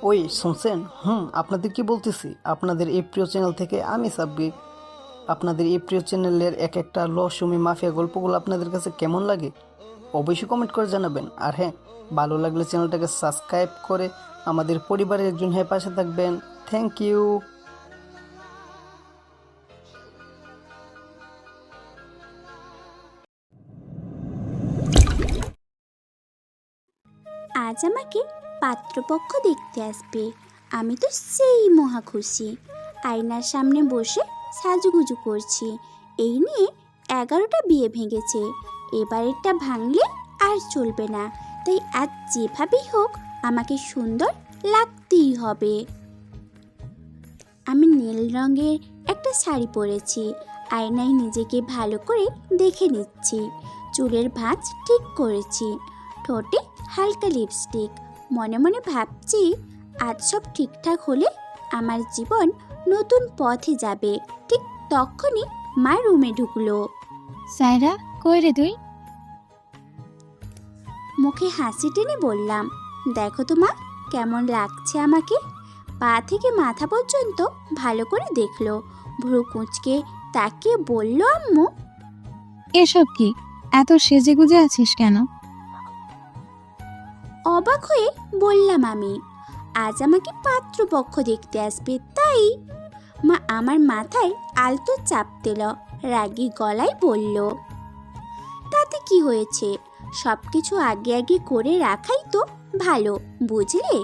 ওই শুনছেন? আপনাদের কি বলতেছি, আপনাদের এই প্রিয় চ্যানেল থেকে আমি সাব্বির। আপনাদের এই প্রিয় চ্যানেলের এক একটা রহস্যময় মাফিয়া গল্পগুলো আপনাদের কাছে কেমন লাগে অবশ্যই কমেন্ট করে জানাবেন। আর হ্যাঁ, ভালো লাগলে চ্যানেলটাকে সাবস্ক্রাইব করে আমাদের পরিবারের একজন হয়ে পাশে থাকবেন। Thank you. আজ আমাকে পাত্রপক্ষ দেখতে আসবে। আমি তো সেই মহা খুশি। আয়নার সামনে বসে সাজুগুজু করছি। এই নিয়ে 11টা বিয়ে ভেঙেছে, এবারেরটা ভাঙলে আর চলবে না। তাই আজ যেভাবেই হোক আমাকে সুন্দর লাগতেই হবে। আমি নীল রঙের একটা শাড়ি পরেছি। আয়নায় নিজেকে ভালো করে দেখে নিচ্ছি। চুলের ভাঁজ ঠিক করেছি, ঠোঁটে হালকা লিপস্টিক। মনে মনে ভাবছি আজ সব ঠিকঠাক হলে আমার জীবন নতুন পথে যাবে। ঠিক তখনই মা রুমে ঢুকলো। সায়রা, কই রে তুই? মুখে হাসি টেনে বললাম, দেখো তো মা, কেমন লাগছে আমাকে। পা থেকে মাথা পর্যন্ত ভালো করে দেখলো। ভ্রু কুঁচকে তাকিয়ে বলল, আম্মু। এসব কি? এত সেজেগুজে আছিস কেন? অবাক হয়ে বললাম আমি, আজ আমাকে পাত্রপক্ষ দেখতে আসবে তাই। মা আমার মাথায় আলতো চাপ দিল, রাগী গলায় বলল, তাতে কি হয়েছে, সব কিছু আগে আগে করে রাখাই তো ভালো, বুঝলে।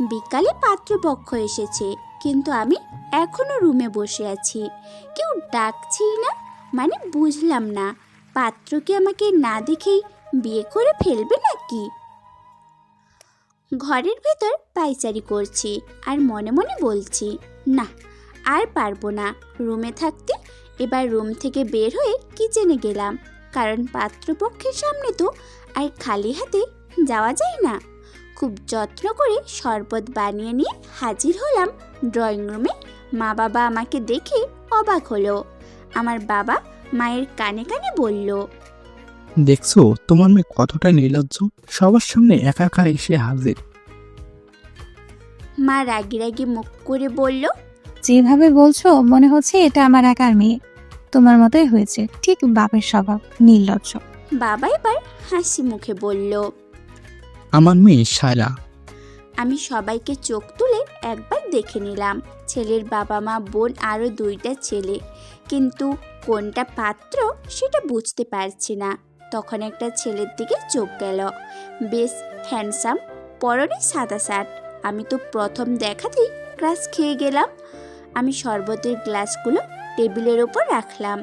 বিকালে পাত্রপক্ষ এসেছে, কিন্তু আমি এখনো রুমে বসে আছি, কেউ ডাকছেই না। মানে বুঝলাম না, পাত্রকে আমাকে না দেখেই বিয়ে করে ফেলবে নাকি। ঘরের ভেতর পায়চারি করছি আর মনে মনে বলছি, না আর পারবো না রুমে থাকতে। এবার রুম থেকে বের হয়ে কিচেনে গেলাম, কারণ পাত্রপক্ষের সামনে তো আর খালি হাতে যাওয়া যায় না। খুব যত্ন করে শরবত বানিয়ে নিয়ে হাজির হলাম ড্রয়িং রুমে। মা বাবা আমাকে দেখে অবাক হলো। আমার বাবা মায়ের কানে কানে বলল, দেখছো তোমার মেয়ে কতটা নির্লজ্জ, সবার সামনে একা একা এসে হাজির। মা রাগি রাগি মুখ করে বলল, যেভাবে বলছো মনে হচ্ছে এটা আমার একার মেয়ে। তোমার মতোই হয়েছে, ঠিক বাপের স্বভাব, নির্লজ্জ। বাবা এবার হাসি মুখে বলল। আমার মেয়ে সায়রা। আমি সবাইকে চোখ তুলে একবার দেখে নিলাম। ছেলের বাবা মা, বোন, আরও 2টা ছেলে, কিন্তু কোনটা পাত্র সেটা বুঝতে পারছি না। তখন একটা ছেলের দিকে চোখ গেল, বেশ হ্যান্ডসাম, পরনে সাদা শার্ট। আমি তো প্রথম দেখাতেই ক্রাশ খেয়ে গেলাম। আমি শরবতের গ্লাসগুলো টেবিলের ওপর রাখলাম।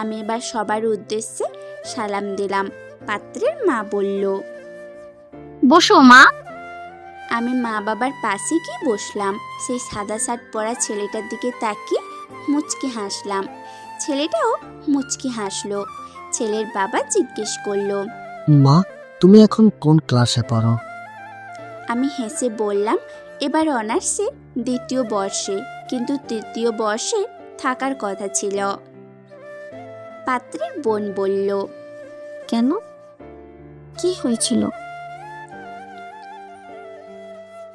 আমি এবার সবার উদ্দেশ্যে সালাম দিলাম। পাত্রের মা বলল, বসো মা। আমি মা বাবার পাশে গিয়ে বসলাম। সেই সাদা শার্ট পরা ছেলেটার দিকে তাকিয়ে মুচকি হাসলাম। ছেলেটাও মুচকি হাসলো। ছেলের বাবা জিজ্ঞেস করলো, মা, তুমি এখন কোন ক্লাসে পড়ো? আমি হেসে বললাম, এবার অনার্সে 2য় বর্ষে, কিন্তু 3য় বর্ষে থাকার কথা ছিল। পাত্রের বোন বলল, কেন, কি হয়েছিল?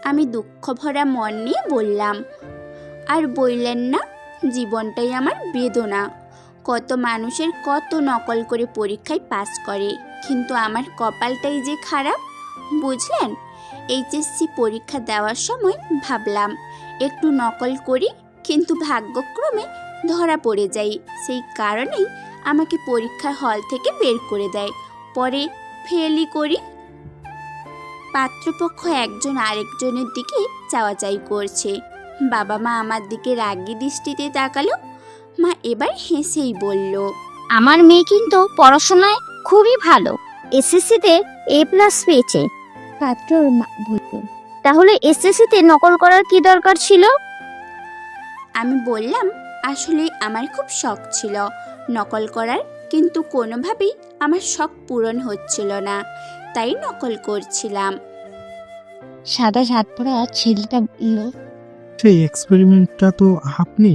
আমি দুঃখ ভরা মন নিয়ে বললাম, আর বললেন না, জীবনটাই আমার বেদনা। কত মানুষের কত নকল করে পরীক্ষায় পাস করে, কিন্তু আমার কপালটাই যে খারাপ, বুঝলেন। এইচএসসি পরীক্ষা দেওয়ার সময় ভাবলাম একটু নকল করি, কিন্তু ভাগ্যক্রমে ধরা পড়ে যাই। সেই কারণেই আমাকে পরীক্ষার হল থেকে বের করে দেয়, পরে ফেলই করি। পাত্রপক্ষ একজন আরেকজনের দিকে চাওয়াচাই করছে। বাবা মা আমার দিকে রাগী দৃষ্টিতে তাকালো। মা এবার হেসেই বলল, আমার মেয়ে কিন্তু পড়াশোনায় খুবই ভালো, এসএসসিতে A+ পেয়েছে। পাত্রর মা বলল, তাহলে এসএসসিতে নকল করার কি দরকার ছিল? আমি বললাম, আসলে আমার খুব শখ ছিল নকল করার, কিন্তু কোনোভাবেই আমার শখ পূরণ হচ্ছিল না, তাই নকল করছিলাম। সাদা শার্ট পরা ছেলেটা বলল, সেই এক্সপেরিমেন্টটা তো আপনি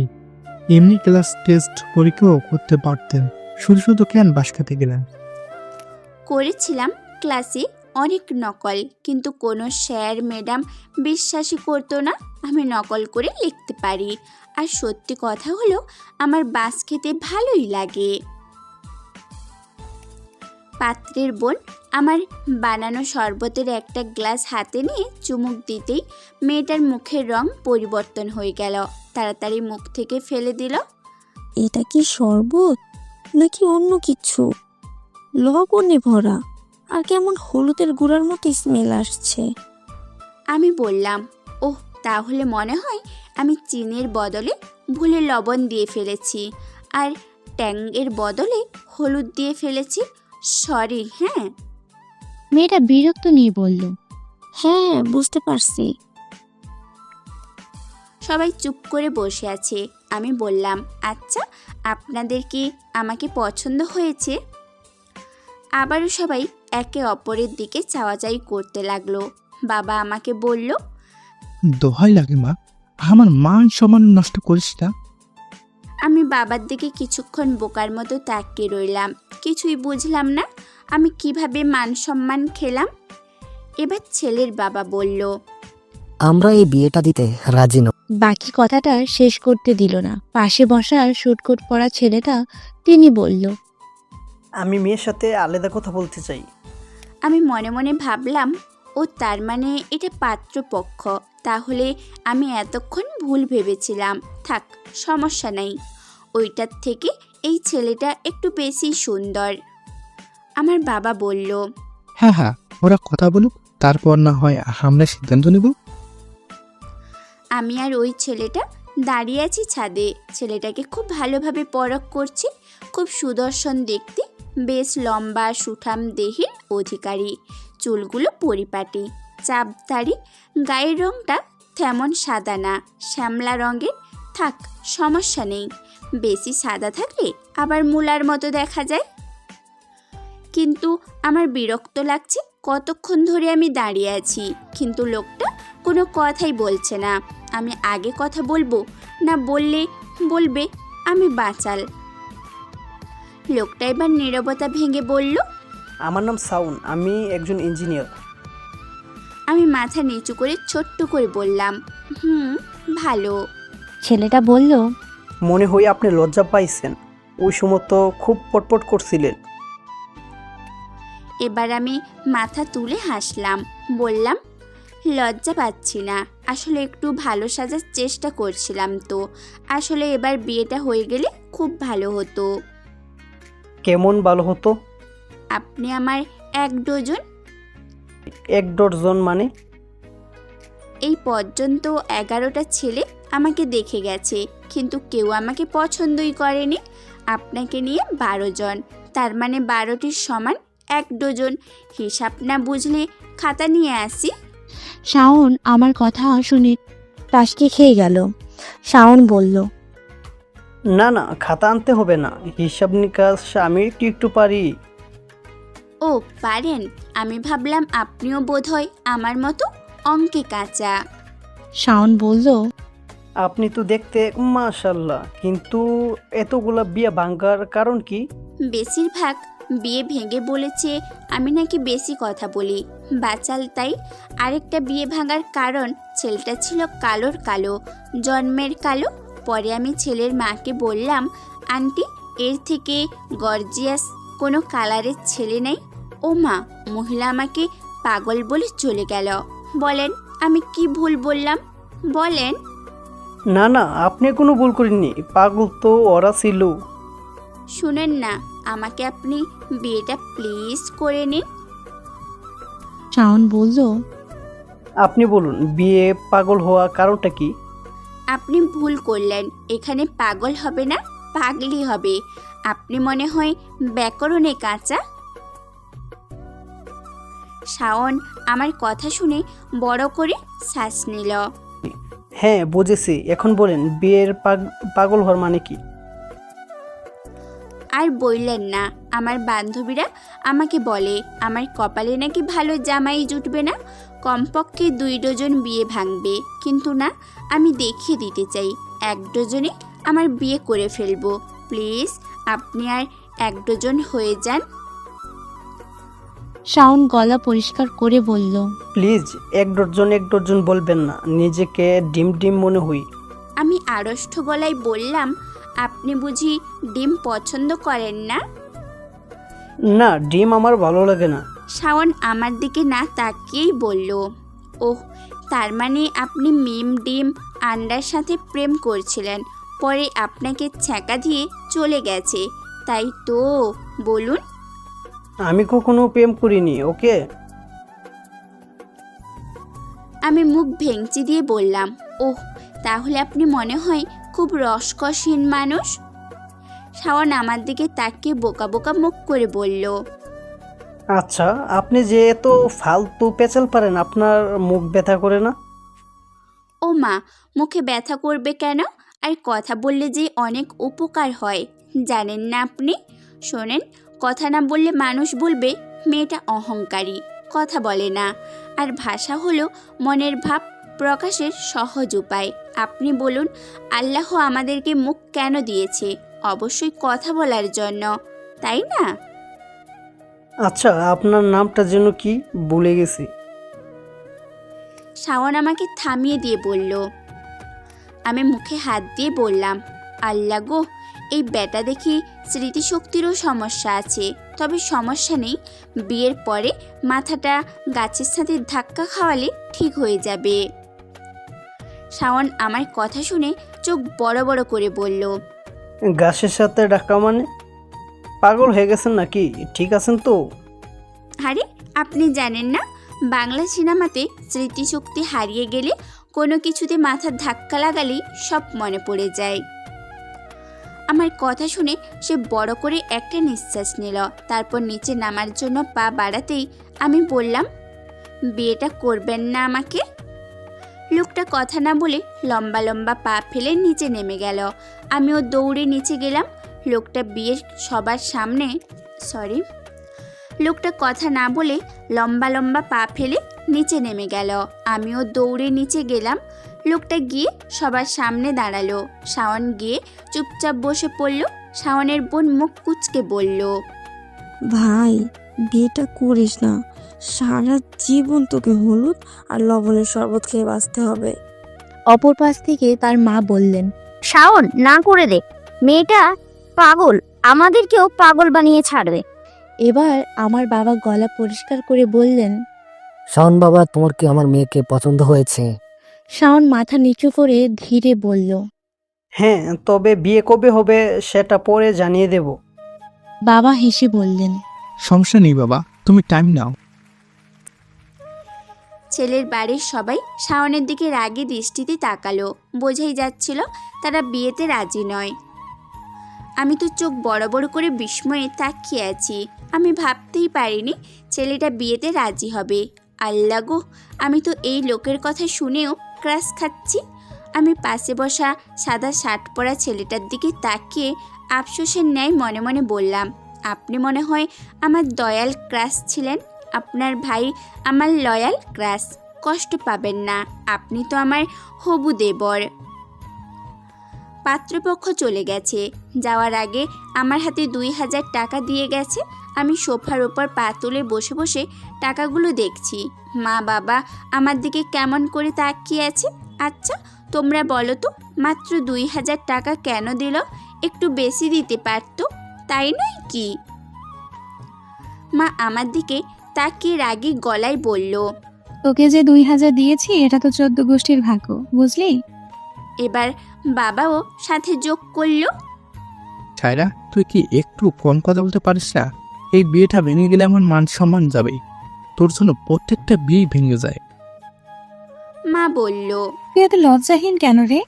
এমনি ক্লাস টেস্ট পরীক্ষাও করতে পারতেন, শুধু শুধু কেন বাস খেতে গেলেন? করেছিলাম ক্লাসে অনেক নকল, কিন্তু কোনো স্যার ম্যাডাম বিশ্বাসই করতো না আমি নকল করে লিখতে পারি। আর সত্যি কথা হলো আমার বাস খেতে ভালোই লাগে। পাত্রের বোন আমার বানানো শরবতের একটা গ্লাস হাতে নিয়ে চুমুক দিতেই মেয়েটার মুখের রং পরিবর্তন হয়ে গেল। তাড়াতাড়ি মুখ থেকে ফেলে দিল। এটা কি শরবত নাকি অন্য কিছু? লবণে ভরা আর কেমন হলুদের গুঁড়ার মতো স্মেল আসছে। আমি বললাম, ওহ, তাহলে মনে হয় আমি চিনির বদলে ভুলে লবণ দিয়ে ফেলেছি, আর ট্যাংয়ের বদলে হলুদ দিয়ে ফেলেছি। সরি। হ্যাঁ, মেয়েটা বিরক্ত নিয়ে বলল, হ্যাঁ, বুঝতে পারছি। সবাই চুপ করে বসে আছে। আমি বললাম, আচ্ছা, আপনাদের কি আমাকে পছন্দ হয়েছে? আবারও সবাই একে অপরের দিকে চাওয়াচাই করতে লাগলো। বাবা আমাকে বলল, দোহাই লাগে মা, আমার মান সম্মান নষ্ট করিস না। আমি বাবার দিকে কিছুক্ষণ বোকার মতো তাকিয়ে রইলাম। কিছুই বুঝলাম না আমি কিভাবে মান সম্মান খেলাম। এবার ছেলের বাবা বলল, আমরা এই বিয়েটা দিতে রাজি নই। বাকি কথাটা শেষ করতে দিল না। পাশে বসা শুটকোট পরা ছেলেটা তিনি বলল, আমি মেয়ের সাথে আলাদা কথা বলতে চাই। আমি মনে মনে ভাবলাম, ও তার মানে এটা পাত্রপক্ষ। তাহলে আমি এতক্ষণ ভুল ভেবেছিলাম। থাক, সমস্যা নাই। ওইটার থেকে এই ছেলেটা একটু বেশি সুন্দর। আমার বাবা বলল, হ্যাঁ হ্যাঁ, ওরা কথা বলুক, তারপর না হয় আমরা সিদ্ধান্ত নেব। আমি আর ওই ছেলেটা দাঁড়িয়ে আছি ছাদে। ছেলেটাকে খুব ভালোভাবে পরখ করছি। খুব সুদর্শন দেখতে, বেশ লম্বা সুঠাম দেহের অধিকারী, চুলগুলো পরিপাটি, চাপ দাড়ি, গায়ের রংটা তেমন সাদা না, শ্যামলা রঙের। থাক, সমস্যা নেই। বেশি সাদা থাকলে আবার মুলার মতো দেখা যায়। কিন্তু আমার বিরক্ত লাগছে। কতক্ষণ ধরে আমি দাঁড়িয়ে আছি, কিন্তু লোকটা কোনো কথাই বলছে না। আমি আগে কথা বলবো না বললে বলবে আমি বাচাল। লোকটা এবার নীরবতা ভেঙে বলল, আমার নাম সাউন, আমি একজন ইঞ্জিনিয়ার। আমি মাথা নিচু করে ছোট্ট করে বললাম, ভালো। ছেলেটা বলল, মনে হয় আপনি লজ্জা পাইছেন, ওই সময় তো খুব পটপট করছিলেন। এবার আমি মাথা তুলে হাসলাম, বললাম, লজ্জা পাচ্ছি না, আসলে একটু ভালো সাজার চেষ্টা করছিলাম। তো আসলে এবার বিয়েটা হয়ে গেলে খুব ভালো হতো। কেমন ভালো হতো? আপনি আমার 1 ডজন। 1 ডজন মানে? এই পর্যন্ত 11টা ছেলে আমাকে দেখে গেছে, কিন্তু কেউ আমাকে পছন্দই করেনি। আপনাকে নিয়ে 12 জন, তার মানে 12টির সমান 1 ডজন। হিসাব না বুঝলে খাতা নিয়ে আসি। শাওন আমার কথা শুনে টাসকে খেয়ে গেল। শাওন বলল, না না, খাতা আনতে হবে না, হিসাব নিকাশ আমি একটু একটু পারি। ও, পারেন? আমি ভাবলাম আপনিও বোধহয় আমার মতো অঙ্কে কাঁচা। শাওন বলল, আপনি তো দেখতে মাশাল্লাহ, কিন্তু এতগুলা বিয়ে ভাঙার কারণ কি? বেশিরভাগ বিয়ে ভেঙে বলেছে আমি নাকি বেশি কথা বলি, বাচাল তাই। আরেকটা বিয়ে ভাঙার কারণ, ছেলেটা ছিল কালোর কালো, জন্মের কালো। পরে আমি ছেলের মাকে বললাম, আন্টি, এর থেকে গর্জিয়াস কোনো কালারের ছেলে নেই? ও মা, মহিলা আমাকে পাগল বলে চলে গেল। বলেন আমি কি ভুল বললাম, বলেন। না না, আপনি কোনো ভুল করেননি, পাগল তো ওরা ছিল। শুনেন না, আমাকে আপনি বিয়েটা প্লিজ করে নিন। শাওন বলল, আপনি বলুন, বিয়ে পাগল হওয়া কারণটা কি? আপনি ভুল করলেন, এখানে পাগল হবে না, পাগলি হবে। আপনি মনে হয় ব্যাকরণে কাঁচা। শাওন আমার কথা শুনে বড় করে শ্বাস নিল। হ্যাঁ বুঝেছি, এখন বলেন বিয়ের পাগল হওয়ার মানে কি? আর বললেন না, আমার বান্ধবীরা আমাকে বলে আমার কপালে নাকি ভালো জামাই জুটবে না, কমপক্ষে 2 ডজন বিয়ে ভাঙবে। কিন্তু না, আমি দেখিয়ে দিতে চাই 1 ডজনে আমার বিয়ে করে ফেলবো। প্লিজ আপনি আর 1 ডজন হয়ে যান। শাওন গলা পরিষ্কার করে বলল, প্লিজ এক ডজন বলবেন না, নিজেকে ডিম ডিম মনে হই। আমি আড়ষ্ট গলায় বললাম, আপনি বুঝি ডিম পছন্দ করেন না? না, ডিম আমার ভালো লাগে না। শাওন আমার দিকে না তাকিয়েই বলল, ওহ, তার মানে আপনি মিম ডিম আন্ডার সাথে প্রেম করছিলেন, পরে আপনাকে ছ্যাঁকা দিয়ে চলে গেছে, তাই তো? বলুন। আমি কখনো প্রেম করিনি, ওকে? আমি মুখ ভেঙচি দিয়ে বললাম, ওহ, তাহলে আপনি মনে হয় খুব রসকসহীন মানুষ। শাওন আমার দিকে তাকিয়ে বোকা বোকা মুখ করে বলল, আচ্ছা, আপনি যে এত ফালতু পেঁচাল পারেন, আপনার মুখ ব্যথা করে না? ও মা, মুখে ব্যথা করবে কেন? আর কথা বললে যে অনেক উপকার হয়, জানেন না আপনি? শোনেন, কথা না বললে মানুষ বলবে মেয়েটা অহংকারী, কথা বলে না। আর ভাষা হলো মনের ভাব প্রকাশের সহজ উপায়। আপনি বলুন, আল্লাহ আমাদেরকে মুখ কেন দিয়েছে? অবশ্যই কথা বলার জন্য, তাই না? আচ্ছা, আপনার নামটা যেন কি, ভুলে গেছি। শাওন আমাকে থামিয়ে দিয়ে বলল। আমি মুখে হাত দিয়ে বললাম, আল্লাহ গো, এই বেটা দেখি স্মৃতিশক্তিরও সমস্যা আছে। তবে সমস্যা নেই, বিয়ের পরে মাথাটা গাছের সাথে ধাক্কা খাওয়ালে ঠিক হয়ে যাবে। শাওন আমার কথা শুনে চোখ বড় বড় করে বলল, গাছের সাথে ডাকা মানে? পাগল হয়ে গেছেন নাকি? ঠিক আছেন তো? আরে, আপনি জানেন না, বাংলা সিনেমাতে স্মৃতিশক্তি হারিয়ে গেলে কোনো কিছুতে মাথার ধাক্কা লাগালেই সব মনে পড়ে যায়। আমার কথা শুনে সে বড় করে একটা নিঃশ্বাস নিল, তারপর নিচে নামার জন্য পা বাড়াতেই আমি বললাম, বিয়েটা করবেন না আমাকে? লোকটা কথা না বলে লম্বা লম্বা পা ফেলে নিচে নেমে গেল। আমিও দৌড়ে নিচে গেলাম। লোকটা বিয়ের সবার সামনে লোকটা কথা না বলে লম্বা লম্বা পা ফেলে নিচে নেমে গেল। আমিও দৌড়ে নিচে গেলাম। লোকটা গিয়ে সবার সামনে দাঁড়ালো। শাওন গিয়ে চুপচাপ বসে পড়ল। শাওনের বোন মুখ কুঁচকে বলল, ভাই, বিয়েটা করিস না, সারা জীবন তোকে হলুদ আর লবণের শরবত খেয়ে বাঁচতে হবে। অপর পাশ থেকে তার মা বললেন, শাওন, না করে দে, মেয়েটা পাগল, আমাদেরকেও পাগল বানিয়ে ছাড়বে। এবার আমার বাবা গলা পরিষ্কার করে বললেন। শাওন বাবা, তোমার কি আমার মেয়েকে পছন্দ হয়েছে? শাওন মাথা নিচু করে ধীরে বলল, হ্যাঁ, তবে বিয়ে কবে হবে সেটা পরে জানিয়ে দেব। বাবা হেসে বললেন, সমস্যা নেই বাবা, তুমি টাইম নাও। ছেলের বাড়ির সবাই শাওনের দিকে রাগী দৃষ্টিতে তাকালো। বোঝাই যাচ্ছিল তারা বিয়েতে রাজি নয়। আমি তো চোখ বড় বড় করে বিস্ময়ে তাকিয়ে আছি। আমি ভাবতেই পারিনি ছেলেটা বিয়েতে রাজি হবে। আল্লাহ গো, আমি তো এই লোকের কথা শুনেও ক্রাশ খাচ্ছি। আমি পাশে বসা সাদা শার্ট পরা ছেলেটার দিকে তাকিয়ে আফসোসের ন্যায় মনে মনে বললাম, আপনি মনে হয় আমার দয়াল ক্রাশ ছিলেন। আপনার ভাই আমার লয়াল ক্রাশ, কষ্ট পাবেন না, আপনি তো আমার হবু দেবর। পাত্রপক্ষ চলে গেছে। যাওয়ার আগে আমার হাতে 2000 টাকা দিয়ে গেছে। আমি সোফার ওপর পা তুলে বসে বসে টাকাগুলো দেখছি। মা বাবা আমার দিকে কেমন করে তাকিয়ে আছে। আচ্ছা, তোমরা বলো তো, মাত্র 2000 টাকা কেন দিল? একটু বেশি দিতে পারতো, তাই নয় কি? মা আমার দিকে তাকিয়ে রাগী গলায় বলল, তোকে যে 2000 দিয়েছি এটা তো 14 গোষ্ঠীর ভাগ্য, বুঝলি? এবার বাবাও সাথে যোগ করলো, ছায়রা, তুই কি একটু ফোন কথা বলতে পারিস না? এই বিয়েটা ভেঙে গেলে আমার মান সম্মান যাবে। তোর জন্য প্রত্যেকটা বিয়ে ভেঙে যায়। মা বলল। তুই এত লজ্জাহীন কেন রে?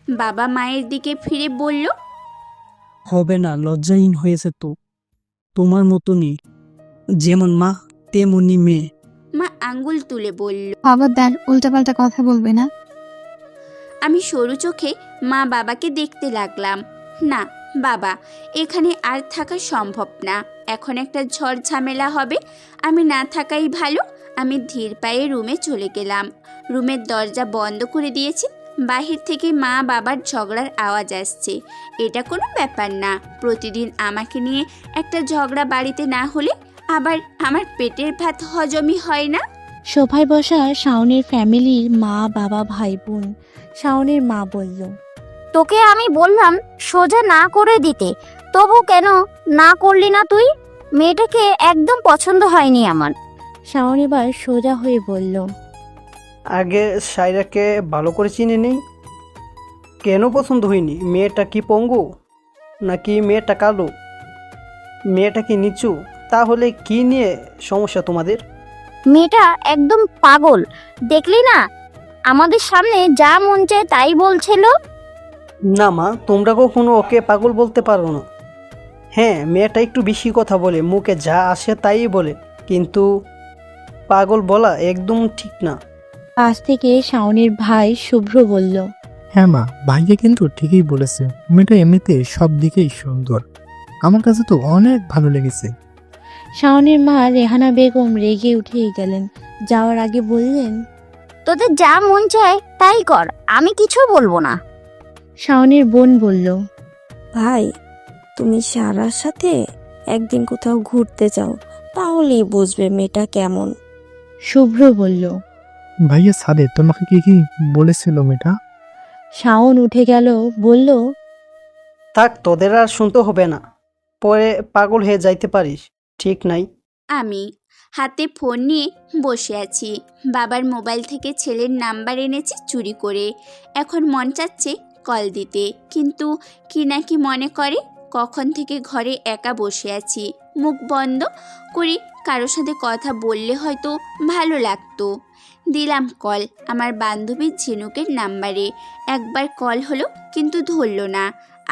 বাবা মায়ের দিকে ফিরে বলল, হবে না, লজ্জাহীন হয়েছে তো। তোমার মতনই, যেমন মা তেমনি মেয়ে। মা আঙ্গুল তুলে বলল। খবরদার, উল্টাপাল্টা কথা বলবে না। আমি সরু চোখে মা বাবাকে দেখতে লাগলাম। না বাবা, এখানে আর থাকা সম্ভব না। এখন একটা ঝড় ঝামেলা হবে, আমি না থাকাই ভালো। আমি ধীর পায়ে রুমে চলে গেলাম। রুমের দরজা বন্ধ করে দিয়েছি। বাহির থেকে মা বাবার ঝগড়ার আওয়াজ আসছে। এটা কোনো ব্যাপার না, প্রতিদিন আমাকে নিয়ে একটা ঝগড়া বাড়িতে না হলে আবার আমার পেটের ভাত হজমই হয় না। সোফায় বসা শাওনের ফ্যামিলির মা বাবা ভাই বোন। শাওনের মা বলল, তোকে আমি বললাম সোজা না করে দিতে, তবু কেন না করলি না তুই? মেয়েটাকে একদম পছন্দ হয়নি আমার। শাওন এবার সোজা হয়ে বলল, আগে সাইরাকে ভালো করে চিনে নেই। কেন পছন্দ হয়নি? মেয়েটা কি পঙ্গু, নাকি মেয়েটা কালো, মেয়েটা কি নিচু? তাহলে কি নিয়ে সমস্যা তোমাদের? মেয়েটা একদম পাগল, দেখলি না? আমাদের সামনে যা মন চায় তাই বলছিল। না মা, তোমরা কখনো ওকে পাগল বলতে পারো না। হ্যাঁ, মেয়েটা একটু বেশি কথা বলে, মুখে যা আসে তাই বলে, কিন্তু পাগল বলা একদম ঠিক না। পাশ থেকে শাওনের ভাই শুভ্র বলল, হ্যাঁ মা, ভাইয়া কিন্তু ঠিকই বলেছে, মেয়েটা এমনিতে সব দিকেই সুন্দর। আমার কাছে তো অনেক ভালো লেগেছে। শাওনের মা রেহানা বেগম রেগে উঠে গেলেন। যাওয়ার আগে বললেন, তোদের যা মন চায় তাই কর, আমি কিছু বলবো না। শাওনের বোন বলল, ভাই, তুমি সারার সাথে একদিন কোথাও ঘুরতে যাও, তাহলেই বুঝবে মেয়েটা কেমন। শুভ্র বলল। ভাইয়া সাদে তোমাকে কি কি বলেছিল মেয়েটা? শাওন উঠে গেল, বলল, থাক, তোদের আর শুনতে হবে না, পরে পাগল হয়ে যাইতে পারিস, ঠিক নাই? আমি হাতে ফোন নিয়ে বসে আছি। বাবার মোবাইল থেকে ছেলের নাম্বার এনেছি চুরি করে। এখন মন চাচ্ছে কল দিতে, কিন্তু কি না কি মনে করে। কখন থেকে ঘরে একা বসে আছি, মুখ বন্ধ করে কারোর সাথে কথা বললে হয়তো ভালো লাগতো। দিলাম কল আমার বান্ধবী ঝিনুকের নাম্বারে। একবার কল হলো কিন্তু ধরলো না।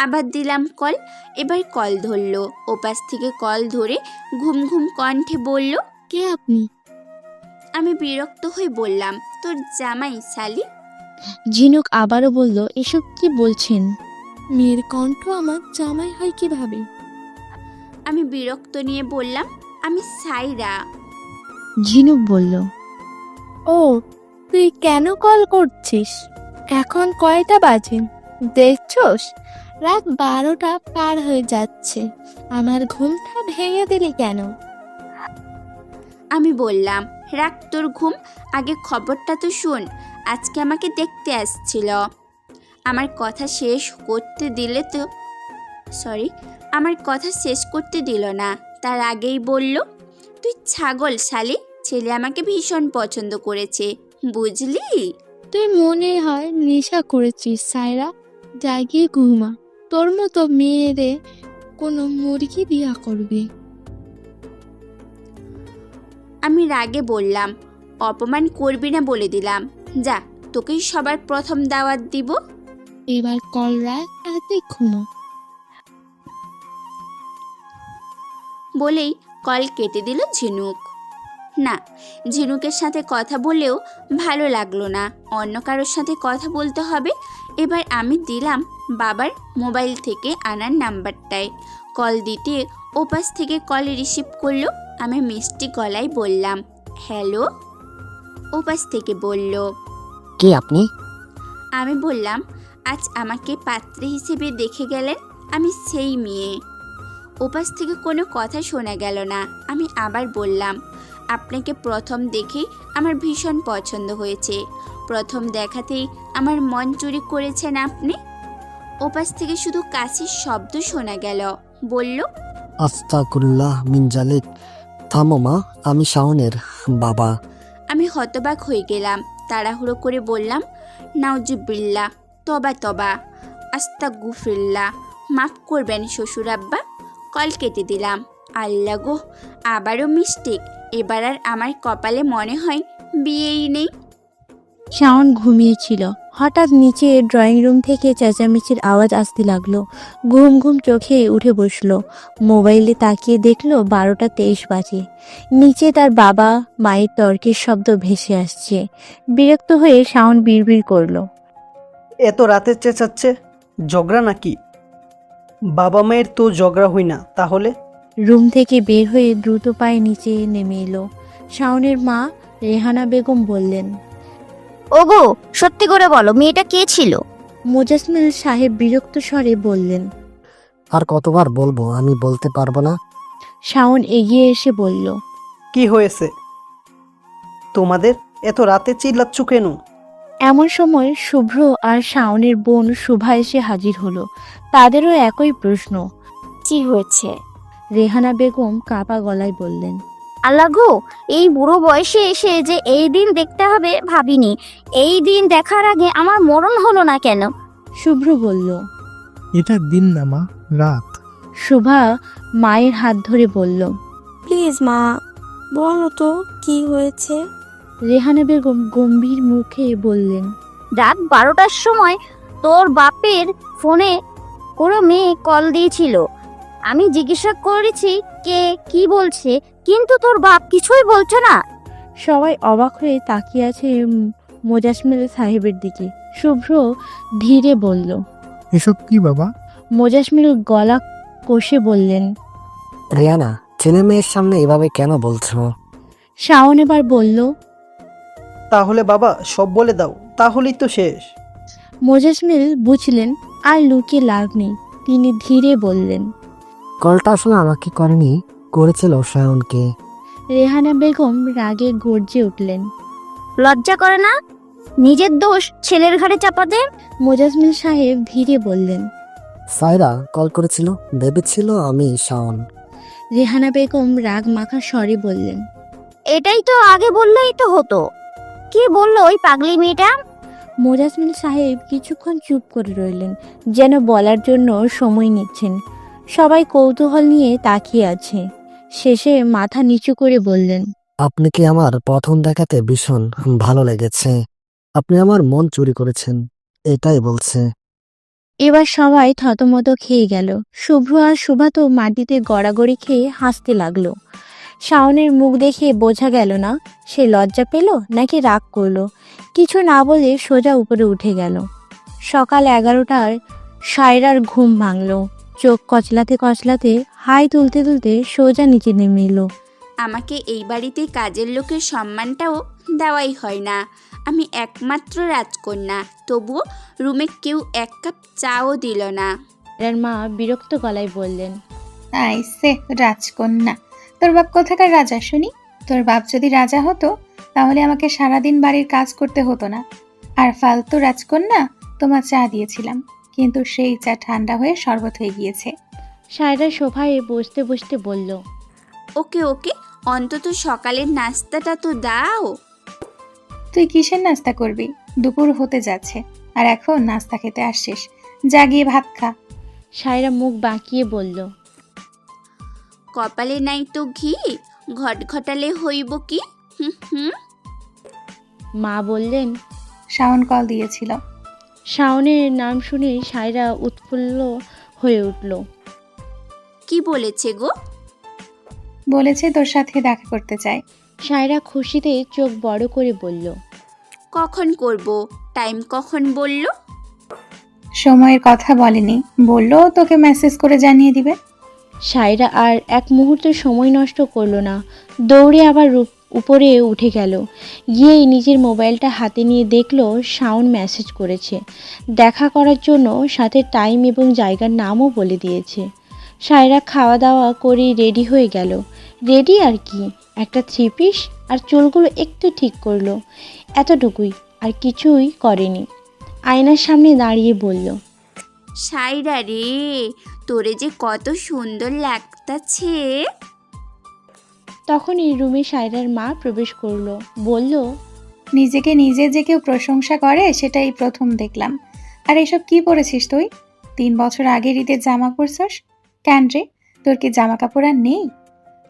আবার দিলাম কল, এবার কল ধরলো। ওপাশ থেকে কল ধরে ঘুম ঘুম কণ্ঠে বলল, কে আপনি? আমি বিরক্ত হয়ে বললাম, তোর জামাই শালি। ঝিনুক আবারও বলল, এসব কি বলছেন? মেয়ের কণ্ঠ আমার জামাই হয় কিভাবে? আমি বিরক্ত নিয়ে বললাম, আমি সাইরা। ঝিনুক বলল, ও, তুই কেন কল করছিস? এখন কয়টা বাজে দেখছোস? রাত 12টা পার হয়ে যাচ্ছে, আমার ঘুমটা ভেঙে দিলি কেন? আমি বললাম, রাখ তোর ঘুম, আগে খবরটা তো শোন। আজকে আমাকে দেখতে আসছিল। আমার কথা শেষ করতে দিল না। তার আগেই বলল, তুই ছাগল শালি, ছেলে আমাকে ভীষণ পছন্দ করেছে, বুঝলি? তুই মনে হয় নেশা করেছিস সায়রা, জাগিয়ে ঘুমা। তোর মতো মেয়েরে কোনো মুরগি বিয়া করবে? আমি রাগে বললাম, অপমান করবি না বলে দিলাম, যা তোকেই সবার প্রথম দাওয়াত দিব। এবার কল রাখ আর তুই ঘুমা। বলেই কল কেটে দিল ঝিনুক। না, ঝিনুকের সাথে কথা বলেও ভালো লাগলো না, অন্য কারোর সাথে কথা বলতে হবে। এবার আমি দিলাম বাবার মোবাইল থেকে আনার নাম্বারটায় কল দিতে ওপাশ থেকে কল রিসিভ করলো। আমি মিষ্টি গলায় বললাম, হ্যালো। ওপাশ থেকে বলল, কে আপনি? আমি বললাম, আজ আমাকে পাত্রী হিসেবে দেখে গেলেন, আমি সেই মেয়ে। ওপাশ থেকে কোনো কথা শোনা গেল না। আমি আবার বললাম, আপনাকে প্রথম দেখেই আমার ভীষণ পছন্দ হয়েছে, প্রথম দেখাতেই আমার মন চুরি করেছেন আপনি। ওপাশ থেকে শুধু কাশির শব্দ শোনা গেল। বলল, আস্তাকুল্লাহ মিন জালিক। থামো মা, আমি শাওনের বাবা। আমি হতবাক হয়ে গেলাম। তাড়াহুড়ো করে বললাম, নাউজুবিল্লাহ, তবা তবা, আস্তাগফিরুল্লাহ, মাফ করবেন শ্বশুর আব্বা। কল কেটে দিলাম। আল্লাহ গো, আবারও মিস্টেক। এবার আর আমার কপালে মনে হয় বিয়েই নেই। শাওন ঘুমিয়েছিল। হঠাৎ নিচে ড্রয়িং রুম থেকে চেঁচামেচির আওয়াজ আসতে লাগলো। ঘুম ঘুম চোখে উঠে বসলো। মোবাইলে তাকিয়ে দেখলো 12টা 23 বাজে। নিচে তার বাবা মায়ের তর্কের শব্দ ভেসে আসছে। বিরক্ত হয়ে শাওন বিড়বিড় করলো, এত রাতে চেঁচাচ্ছে, ঝগড়া নাকি? বাবা মায়ের তো ঝগড়া হই না তাহলে? রুম থেকে বের হয়ে দ্রুত পায়ে নিচে নেমে এলো। শাওনের মা রেহানা বেগম বললেন, ওগো, সত্যি করে বলো, মেয়েটা কে ছিল? মোজাসমিল সাহেব বিরক্ত স্বরে বললেন। আর কতবার বলবো আমি বলতে পারবো না? শাওন এগিয়ে এসে বলল, কি হয়েছে তোমাদের? এত রাতে চিল্লাচ্ছ কেন? এমন সময় শুভ্র আর শাওনের বোন শুভা এসে হাজির হলো। তাদেরও একই প্রশ্ন। কি হয়েছে? রেহানা বেগম কাঁপা গলায় বললেন, আল্লাহ গো, এই বুড়ো বয়সে এসে যে এই দিন দেখতে হবে ভাবিনি। এই দিন দেখার আগে আমার মরণ হলো না কেন? শুভ্র বলল। এটা দিন না মা, রাত। শুভা মায়ের হাত ধরে বলল। প্লিজ মা, বলো তো কি হয়েছে। রেহানা বেগম গম্ভীর মুখে বললেন, রাত 12টার সময় তোর বাপের ফোনে কোনো মেয়ে কল দিয়েছিল। আমি জিজ্ঞাসা করেছি কে কি বলছে, কিন্তু তোর বাপ কিছুই বলছে না। সবাই অবাক হয়ে তাকিয়ে আছে মোজাসমেল সাহেবের দিকে। শুভ্র ধীরে বলল। এসব কি বাবা? মোজাসমেল গলা কষে বললেন। রিয়ানা, ছেলে মেয়ের সামনে এভাবে কেন বলছো? শাওন এবার বলল। তাহলে বাবা সব বলে দাও, তাহলেই তো শেষ। মোজাসমেল বুঝলেন আর লুকিয়ে লাভ নেই। তিনি ধীরে বললেন। কলটা আসলে আমাকে করেনি, করেছিল শায়নকে। রেহানা বেগম রাগে গর্জে উঠলেন। লজ্জা করে না নিজের দোষ ছেলের ঘাড়ে চাপাতে? মোজাসমেল সাহেব ধীরে বললেন। সায়রা কল করেছিল, ভেবেছিল আমি শাওন। রেহানা বেগম রাগ মাখা স্বরে বললেন। এটাই তো আগে বললেই তো হতো। কি বললো ওই পাগলি মেয়েটা? মোজাসমেল সাহেব কিছুক্ষণ চুপ করে রইলেন, যেন বলার জন্য সময় নিচ্ছেন। সবাই কৌতূহল নিয়ে তাকিয়ে আছে। শেষে মাথা নিচু করে বললেন। আপনি কি আমার প্রথম দেখাতে ভীষণ ভালো লেগেছে? আপনি আমার মন চুরি করেছেন, এটাই বলছে। এবার সবাই থতমত খেয়ে গেল। শুভ্র আর শুভা তো মাটিতে গড়াগড়ি খেয়ে হাসতে লাগলো। শাওনের মুখ দেখে বোঝা গেল না সে লজ্জা পেল নাকি রাগ করলো। কিছু না বলে সোজা উপরে উঠে গেল। সকাল 11টার সায়রার ঘুম ভাঙল। চোখ কচলাতে কচলাতে হাই তুলতে তুলতে সোজা নিচে নেমে এলো। আমাকে এই বাড়িতে কাজের লোকের সম্মানটাও দেওয়াই হয় না। আমি একমাত্র রাজকন্যা, তবুও রুমে কেউ এক কাপ চাও দিল না। সায়রার মা বিরক্ত গলায় বললেন। আইসে রাজকন্যা, তোর বাপ কোথাকার রাজা শুনি? তোর বাপ যদি রাজা হতো তাহলে আমাকে সারাদিন বাড়ির কাজ করতে হতো না। আর ফালতু রাজকন্যা, তোমার চা দিয়েছিলাম, কিন্তু সেই চা ঠান্ডা হয়ে শরবত হয়ে গিয়েছে। সায়রা সোফায় বসতে বসতে বলল। ওকে ওকে, অন্তত সকালের নাস্তাটা তো দাও। তুই কিসের নাস্তা করবি? দুপুর হতে যাচ্ছে আর এখন নাস্তা খেতে আসছিস? যা গিয়ে ভাত খা। সায়রা মুখ বাঁকিয়ে বলল। কপালে নাই তো ঘি, ঘট ঘটালে হইব কি? হুম হুম। মা বললেন। শাওন কল দিয়েছিল। শাওনের নাম শুনে সায়রা উৎফুল্ল হয়ে উঠল। কি বলেছে গো? বলেছে তোর সাথে দেখা করতে চায়। সায়রা খুশিতে চোখ বড় করে বলল। কখন করব? টাইম কখন বলল? সময়ের কথা বলেনি, বললো তোকে মেসেজ করে জানিয়ে দিবে। সায়রা আর এক মুহূর্ত সময় নষ্ট করলো না, দৌড়ে আবার উপরে উঠে গেল। গিয়েই নিজের মোবাইলটা হাতে নিয়ে দেখলো শাওন মেসেজ করেছে। দেখা করার জন্য সাথে টাইম এবং জায়গার নামও বলে দিয়েছে। সায়রা খাওয়া দাওয়া করে রেডি হয়ে গেল। রেডি আর কি, একটা 3 পিস আর চুলগুলো একটু ঠিক করলো, এতটুকুই, আর কিছুই করেনি। আয়নার সামনে দাঁড়িয়ে বলল। সাইরা রে, তোরে যে কত সুন্দর লাগতাছে। তখনই রুমে সায়রার মা প্রবেশ করলো, বলল। নিজেকে নিজে যে কেউ প্রশংসা করে সেটাই প্রথম দেখলাম। আর এসব কি পরেছিস তুই? 3 বছর আগের ঈদের জামা পরছস কেন রে? তোর কি জামা কাপড় আর নেই?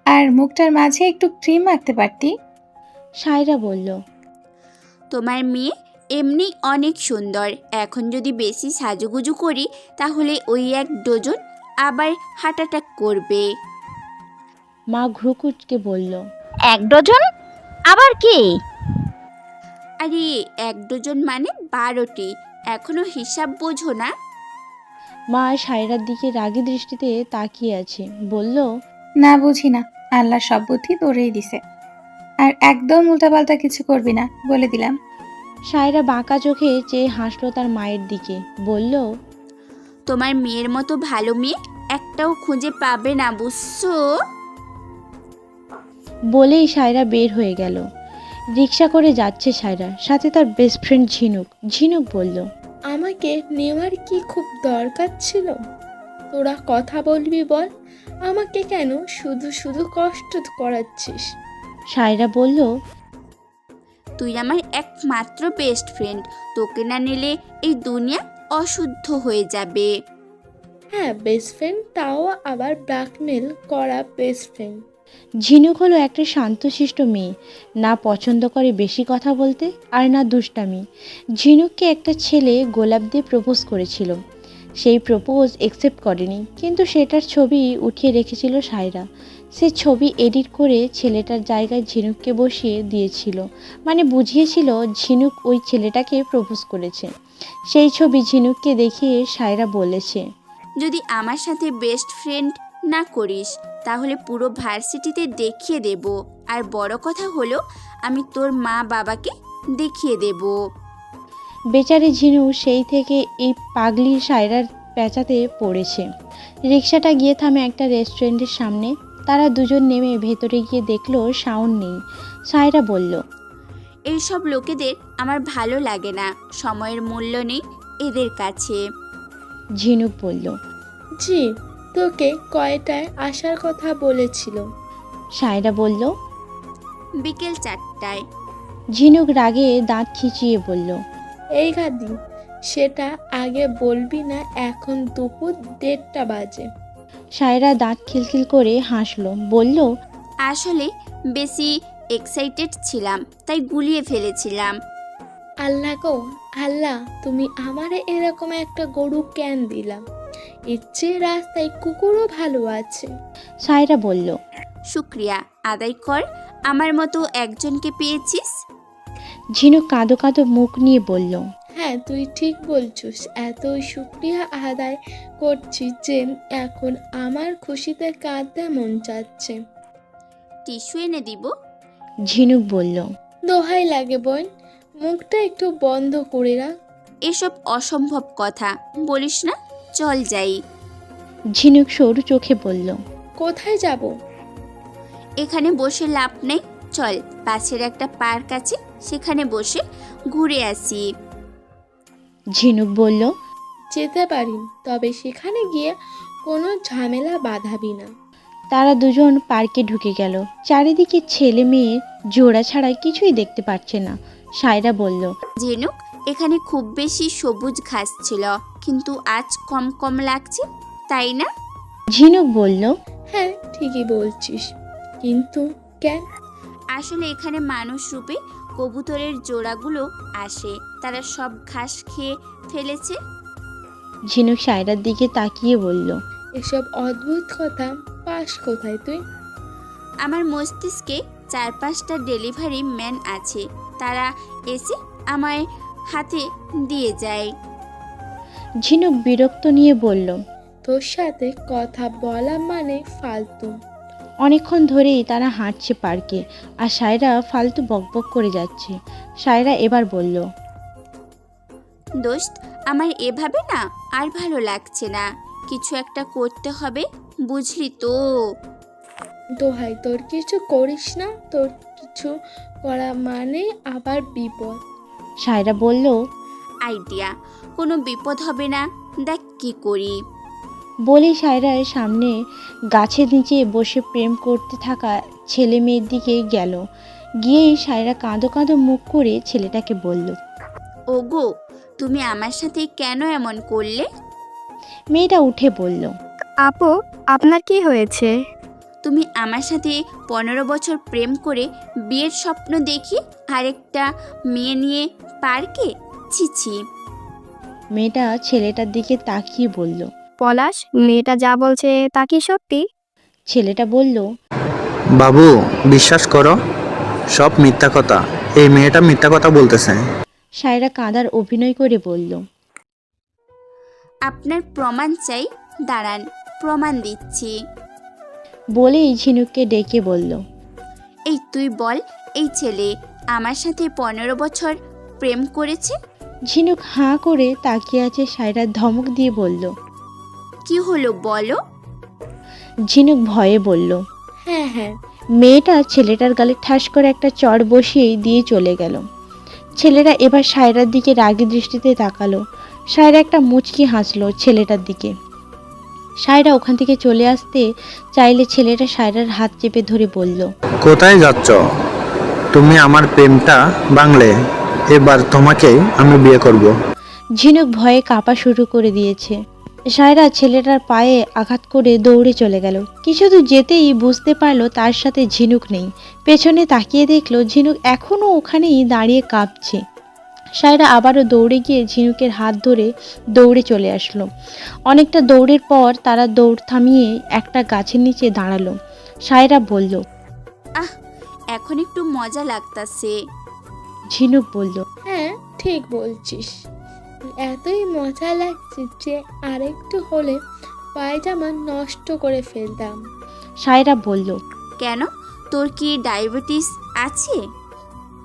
আর মুখটার মাঝে একটু ক্রিম মাখতে পারতি। সায়রা বলল। তোমার মেয়ে এমনি অনেক সুন্দর, এখন যদি বেশি সাজুগুজু করি তাহলে ওই 1 ডজন আবার হার্ট অ্যাটাক করবে। মা ঘুরকুচকে বলল। 1 ডজন আবার কি? আরে 1 ডজন মানে 12টি, এখনো হিসাব বোঝো না? মা সায়রার দিকে রাগী দৃষ্টিতে তাকিয়ে আছে, বলল। না বুঝি না, আল্লাহ সব বুদ্ধি তোরেই দিছে। আর একদম উল্টাপাল্টা কিছু করবি না, বলে দিলাম। সায়রা বাঁকা চোখে চেয়ে হাসলো তার মায়ের দিকে, বলল। তোমার মেয়ের মতো ভালো মেয়ে একটাও খুঁজে পাবে না, বুঝছো? বলেই সায়রা বের হয়ে গেল। রিক্সা করে যাচ্ছে সায়রা, সাথে তার বেস্ট ফ্রেন্ড ঝিনুক। ঝিনুক বলল, আমাকে নেওয়ার কি খুব দরকার ছিল? তোরা কথা বলবি বল, আমাকে কেন শুধু শুধু কষ্ট করাচ্ছিস? সায়রা বলল, তুই আমার একমাত্র বেস্ট ফ্রেন্ড, তোকে না নিলে এই দুনিয়া অশুদ্ধ হয়ে যাবে। হ্যাঁ বেস্ট ফ্রেন্ড, তাও আবার ব্ল্যাকমেল করা বেস্ট ফ্রেন্ড। ঝিনুক হলো একটা শান্তশিষ্ট মেয়ে, না পছন্দ করে বেশি কথা বলতে আর না দুষ্টামি। ঝিনুককে একটা ছেলে গোলাপ দিয়ে প্রপোজ করেছিল, সেই প্রপোজ একসেপ্ট করেনি, কিন্তু সেটার ছবি উঠিয়ে রেখেছিল সায়রা। সে ছবি এডিট করে ছেলেটার জায়গায় ঝিনুককে বসিয়ে দিয়েছিল, মানে বুঝিয়েছিল ঝিনুক ওই ছেলেটাকে প্রপোজ করেছে। সেই ছবি ঝিনুককে দেখিয়ে সায়রা বলেছে, যদি আমার সাথে বেস্ট ফ্রেন্ড না করিস তাহলে পুরো ভার্সিটিতে দেখিয়ে দেব, আর বড় কথা হলো আমি তোর মা বাবাকে দেখিয়ে দেব। বেচারি ঝিনুক সেই থেকে এই পাগলি সায়রার পেঁচাতে পড়েছে। রিক্সাটা গিয়ে থামে একটা রেস্টুরেন্টের সামনে। তারা দুজন নেমে ভেতরে গিয়ে দেখলো সাউন্ড নেই। সায়রা বলল, এইসব লোকেদের আমার ভালো লাগে না, সময়ের মূল্য নেই এদের কাছে। ঝিনুক বলল, জি, তোকে কয়টায় আসার কথা বলেছিল? সায়রা বলল, বিকেল 4টায়। ঝিনুক রাগে দাঁত খিচিয়ে বলল, এই গাদি, সেটা আগে বলবি না? এখন দুপুর 1:30 বাজে। সায়রা দাঁত খিলখিল করে হাসলো, বলল, আসলে বেশি এক্সাইটেড ছিলাম তাই গুলিয়ে ফেলেছিলাম। আল্লাহ গো আল্লাহ, তুমি আমারে এরকম একটা গরু কেন দিলাম? ইচ্ছে রাস্তায় কুকুরও ভালো আছে। সায়রা বলল, শুক্রিয়া আদায় কর, আমার মতো একজনকে পেয়েছিস। ঝিনুক কাঁদো কাঁদো মুখ নিয়ে বলল, হ্যাঁ তুই ঠিক বলছিস, এত শুক্রিয়া আদায় করছি যে এখন আমার খুশিতে কাঁদতে মন চাচ্ছে। টিস্যু এনে দিব? ঝিনুক বলল, দোহাই লাগে বোন, মুখটা একটু বন্ধ করে রাখ। এসব অসম্ভব কথা বলিস না, চল যাই। ঝিনুক সরু চোখে বলল, কোথায় যাব? এখানে বসে লাভ নেই, চল পাশের একটা পার্ক আছে সেখানে বসে ঘুরে আসি। ঝিনুক বলল, যেতে পারি, তবে সেখানে গিয়ে কোনো ঝামেলা বাঁধাবি না। তারা দুজন পার্কে ঢুকে গেল। চারিদিকে ছেলে মেয়ের জোড়া ছাড়া কিছুই দেখতে পাচ্ছে না। সায়রা বলল, জেনুক, এখানে খুব বেশি সবুজ ঘাস ছিল, কিন্তু আজ কম কম লাগছে, তাই না? ঝিনুক বলল, হ্যাঁ ঠিকই বলছিস, কিন্তু কেন? আসলে এখানে মানুষ রূপে কবুতরের জোড়াগুলো আসে, তারা সব ঘাস খেয়ে ফেলেছে। ঝিনুক সায়রার দিকে তাকিয়ে বলল, এসব অদ্ভুত কথা পাস কোথায় তুই? আমার মস্তিষ্কে 4-5টা ডেলিভারি ম্যান আছে, তারা এসে আমার হাতে দিয়ে যায়। ঝিনুক বিরক্ত নিয়ে বলল, তোর সাথে কথা বলা মানে ফালতু। অনেকক্ষণ ধরেই তারা হাঁটছে পার্কে, আর সায়রা ফালতু বকবক করে যাচ্ছে। সায়রা এবার বলল, দোস্ত, আমার এভাবে না আর ভালো লাগছে না, কিছু একটা করতে হবে, বুঝলি তো? দোহাই তোর কিছু করিস না, তোর কিছু করা মানে আবার বিপদ। সায়রা বলল, আইডিয়া, কোনো বিপদ হবে না, দেখ কি করি। বলেই সায়রার সামনে গাছের নিচে বসে প্রেম করতে থাকা ছেলে মেয়ের দিকে গেল। গিয়েই সায়রা কাঁদো কাঁদো মুখ করে ছেলেটাকে বলল, ওগো, তুমি আমার সাথে কেন এমন করলে? মেয়েটা উঠে বলল, আপু, আপনার কি হয়েছে? তুমি আমার সাথে 15 বছর প্রেম করে বিয়ের স্বপ্ন দেখি আরেকটা মেয়ে নিয়ে পার্কে? ছিছি। মেয়েটা ছেলেটার দিকে তাকিয়ে বলল। পলাশ, মেয়েটা যা বলছে তা কি সত্যি? ছেলেটা বলল, বাবু বিশ্বাস করো, সব মিথ্যা কথা, এই মেয়েটা মিথ্যা কথা বলতেছে। সায়রা কাঁদার অভিনয় করে বলল, আপনার প্রমাণ চাই, দাঁড়ান প্রমাণ দিচ্ছি। বলেই ঝিনুককে ডেকে বলল, এই তুই বল, এই ছেলে আমার সাথে 15 বছর প্রেম করেছে? ঝিনুক হাঁ করে তাকিয়ে আছে। সায়রা ধমক দিয়ে বলল, কি হলো বলো? ঝিনুক ভয়ে বলল, হ্যাঁ হ্যাঁ, মেয়েটা ছেলেটার গালে ঠাস করে একটা চড় বসিয়ে দিয়ে চলে গেল। ছেলেরা এবার সায়রার দিকে রাগী দৃষ্টিতে তাকালো। সায়রা একটা মুচকি হাসলো ছেলেটার দিকে। সায়রা ওখান থেকে চলে আসতে চাইলে ছেলেটা সায়রার হাত চেপে ধরে বলল, কোথায় যাচ্ছ? তুমি আমার প্রেমটা ভাঙলে, এবার তোমাকে আমি বিয়ে করব। ঝিনুক ভয়ে কাঁপা শুরু করে দিয়েছে। সায়রা ছেলেটার পায়ে আঘাত করে দৌড়ে চলে গেল। কিছু দূর যেতেই বুঝতে পারলো তার সাথে ঝিনুক নেই। পেছনে তাকিয়ে দেখলো ঝিনুক এখনও ওখানেই দাঁড়িয়ে কাঁপছে। সায়রা আবারও দৌড়ে গিয়ে ঝিনুকের হাত ধরে দৌড়ে চলে আসলো। অনেকটা দৌড়ের পর তারা দৌড় থামিয়ে একটা গাছের নিচে দাঁড়ালো। সায়রা বলল, আহ, এখন একটু মজা লাগতাছে। ঝিনুক বলল, হ্যাঁ ঠিক বলছিস, এতই মজা লাগছে যে আরেকটু হলে পায়জামা নষ্ট করে ফেলতাম। সায়রা বলল, কেন, তোর কি ডায়াবেটিস আছে?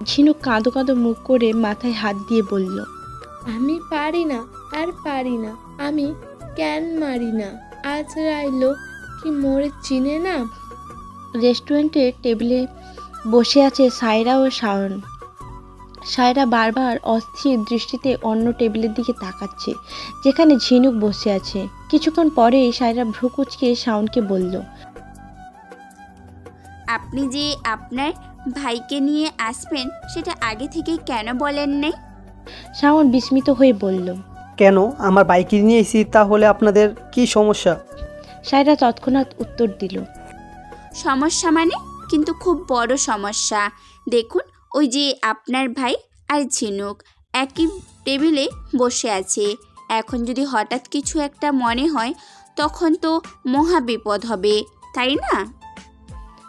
ঝিনুক কাঁদো কাঁদো মুখ করে মাথায় হাত দিয়ে বলল, আমি পারি না, আর পারি না, আমি কেন মারি না, আজ রাইলো কি মোরে চিনে না। রেস্টুরেন্টের টেবিলে বসে আছে সায়রা ও শাওন। সায়রা বারবার অস্থির দৃষ্টিতে অন্য টেবিলের দিকে তাকাচ্ছে যেখানে ঝিনুক বসে আছে। কিছুক্ষণ পরেই সায়রা ভ্রু কুঁচকে শাওনকে বলল, আপনি যে আপনার ভাইকে নিয়ে আসবেন সেটা আগে থেকে কেন বলেন নাই? শাওন বিস্মিত হয়ে বলল। কেন, আমার বাইকে নিয়ে এসেছি, তাহলে আপনাদের কি সমস্যা? সায়রা তৎক্ষণাৎ উত্তর দিল, সমস্যা মানে? কিন্তু খুব বড় সমস্যা। দেখুন, ওই যে আপনার ভাই আর ঝিনুক একই টেবিলে বসে আছে। এখন যদি হঠাৎ কিছু একটা মনে হয় তখন তো মহা বিপদ হবে, তাই না?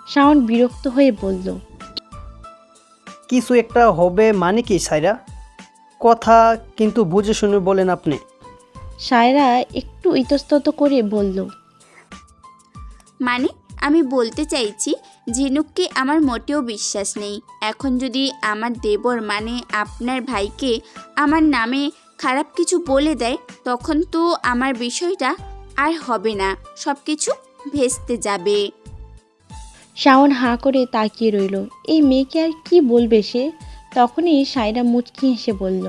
শাওন বিরক্ত হয়ে বলল, কিছু একটা হবে মানে কি সায়রা? কথা কিন্তু বুঝে শুনে বলেন আপনি। সায়রা একটু ইতস্তত করে বলল, মানে আমি বলতে চাইছি, ঝিনুককে আমার মোটেও বিশ্বাস নেই। এখন যদি আমার দেবর মানে আপনার ভাইকে আমার নামে খারাপ কিছু বলে দেয় তখন তো আমার বিষয়টা আর হবে না, সব কিছু ভেস্তে যাবে। শাওন হাঁ করে তাকিয়ে রইল। এই মেয়েকে আর কি বলবে সে? তখনই সায়রা মুচকি হেসে বলল,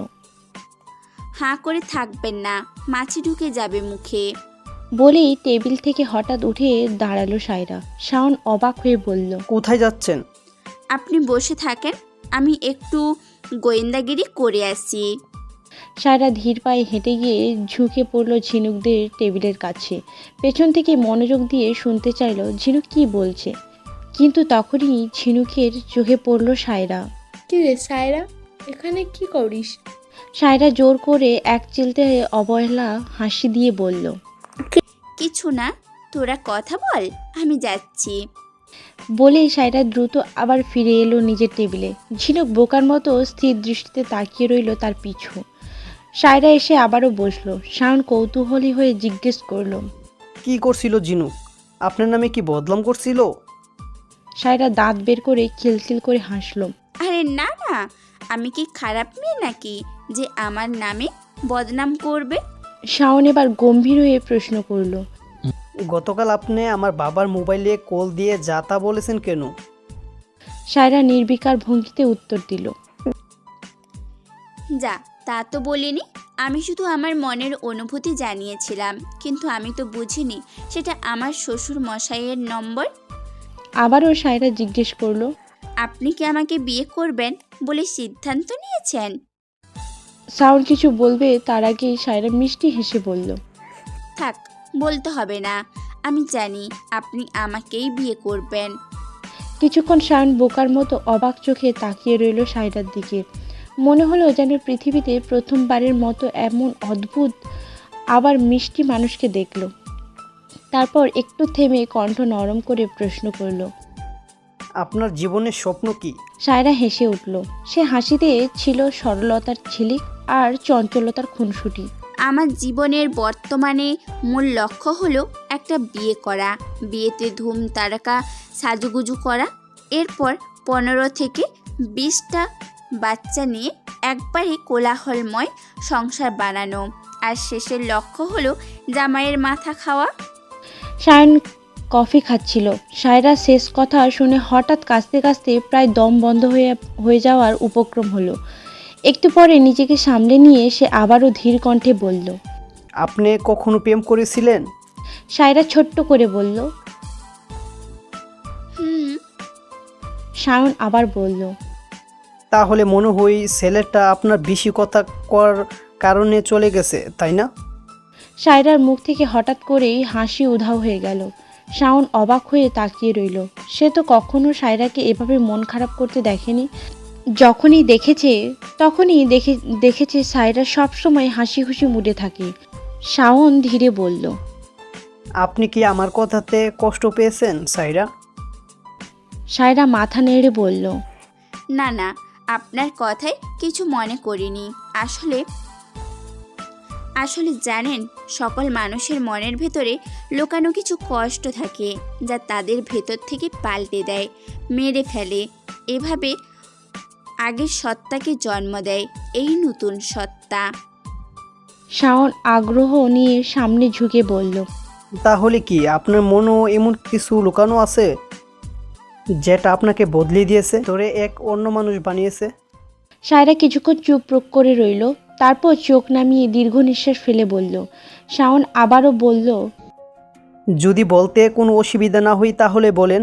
হাঁ করে থাকবেন না, মাছি ঢুকে যাবে মুখে। বলেই টেবিল থেকে হঠাৎ উঠে দাঁড়ালো সায়রা। শাওন অবাক হয়ে বলল, কোথায় যাচ্ছেন? আপনি বসে থাকেন, আমি একটু গোয়েন্দাগিরি করে আসি। সায়রা ধীর পায়ে হেঁটে গিয়ে ঝুঁকে পড়ল ঝিনুকদের টেবিলের কাছে। পেছন থেকে মনোযোগ দিয়ে শুনতে চাইল ঝিনুক কি বলছে, কিন্তু তখনই ঝিনুকের চোখে পড়ল সায়রা। কি রে সায়রা, এখানে কি করিস? সায়রা জোর করে এক চিলতে অবহেলা হাসি দিয়ে বলল, কিছু না, তোরা কথা বল, আমি যাচ্ছি। বলেই সায়রা দ্রুত আবার ফিরে এলো নিজের টেবিলে। ঝিনুক বোকার মতো স্থির দৃষ্টিতে তাকিয়ে রইল তার পিছু। সায়রা এসে আবারও বসলো। শাওন কৌতূহলী হয়ে জিজ্ঞেস করলো, কি করছিল ঝিনুক? আপনার নামে কি বদনাম করছিল? সায়রা দাঁত বের করে খিলখিল করে হাসলো। আরে না না, আমি কি খারাপ মেয়ে নাকি যে আমার নামে বদনাম করবে? শাওন এবার গম্ভীর হয়ে প্রশ্ন করলো, গতকাল আপনি আমার বাবার মোবাইলে কল দিয়ে যা তা বলেছেন কেন? সায়রা নির্বিকার ভঙ্গিতে উত্তর দিল, যা তা তো বলিনি, আমি শুধু আমার মনের অনুভূতি জানিয়েছিলাম, কিন্তু আমি তো বুঝিনি সেটা আমার শ্বশুর মশাইয়ের নম্বর। আবারও সায়রা জিজ্ঞেস করলো, আপনি কি আমাকে বিয়ে করবেন বলে সিদ্ধান্ত নিয়েছেন? শাওন কিছু বলবে তার আগেই সায়রা মিষ্টি হেসে বলল, থাক, বলতে হবে না, আমি জানি আপনি আমাকেই বিয়ে করবেন। কিছুক্ষণ শাওন বোকার মতো অবাক চোখে তাকিয়ে রইল সায়রার দিকে। মনে হলো যেন পৃথিবীতে প্রথমবারের মতো এমন অদ্ভুত আবার মিষ্টি মানুষকে দেখলো। তারপর একটু থেমে কণ্ঠ নরম করে প্রশ্ন করলো, আপনার জীবনের স্বপ্ন কি? সায়রা হেসে উঠল। সে হাসিতে ছিল সরলতার ঝিলিক আর চঞ্চলতার খুনসুটি। আমার জীবনের বর্তমানে মূল লক্ষ্য হলো একটা বিয়ে করা, বিয়েতে ধুম তারকা সাজুগুজু করা, এরপর 15 থেকে 20টা বাচ্চা নিয়ে একবারে কোলাহলময় সংসার বানানো, আর শেষের লক্ষ্য হলো জামাইয়ের মাথা খাওয়া। শায়ন কফি খাচ্ছিল। সায়রা শেষ কথা শুনে হঠাৎ কাঁদতে কাঁদতে প্রায় দম বন্ধ হয়ে যাওয়ার উপক্রম হলো। একটু পরে নিজেকে সামলে নিয়ে সে আবারও ধীর কণ্ঠে বলল। আপনি কখনো প্রেম করেছিলেন? সায়রা ছোট্ট করে বলল। হুম। সায়ন আবার বলল। তাহলে মনে হয় ছেলেটা আপনার বেশি কথা করার কারণে চলে গেছে, তাই না? সায়রার মুখ থেকে হঠাৎ করেই হাসি উধাও হয়ে গেল। শাওন অবাক হয়ে তাকিয়ে রইল। সে তো কখনো সায়রাকে এভাবে মন খারাপ করতে দেখেনি। যখনই দেখেছে সায়রা সবসময় হাসি খুশি মুডে থাকে। শাওন ধীরে বলল। আপনি কি আমার কথাতে কষ্ট পেয়েছেন সাইরা? সায়রা মাথা নেড়ে বলল। না না, আপনার কথায় কিছু মনে করিনি। আসলে জানেন, সকল মানুষের মনের ভেতরে লুকানো কিছু কষ্ট থাকে যা তাদের ভেতর থেকে পাল্টে দেয়, মেরে ফেলে। এভাবে আগের সত্তাকে জন্ম দেয় এই নতুন সত্তা। শাওন আগ্রহ নিয়ে সামনে ঝুঁকে বলল। তাহলে কি আপনার মনেও এমন কিছু লুকানো আছে যেটা আপনাকে বদলে দিয়েছে, ধরে এক অন্য মানুষ বানিয়েছে? সায়রা কিছুক্ষণ চুপ করে রইল, তারপর চোখ নামিয়ে দীর্ঘ নিঃশ্বাস ফেলে বলল। শাওন আবারও বলল। যদি বলতে কোনো অসুবিধা না হয় তাহলে বলেন।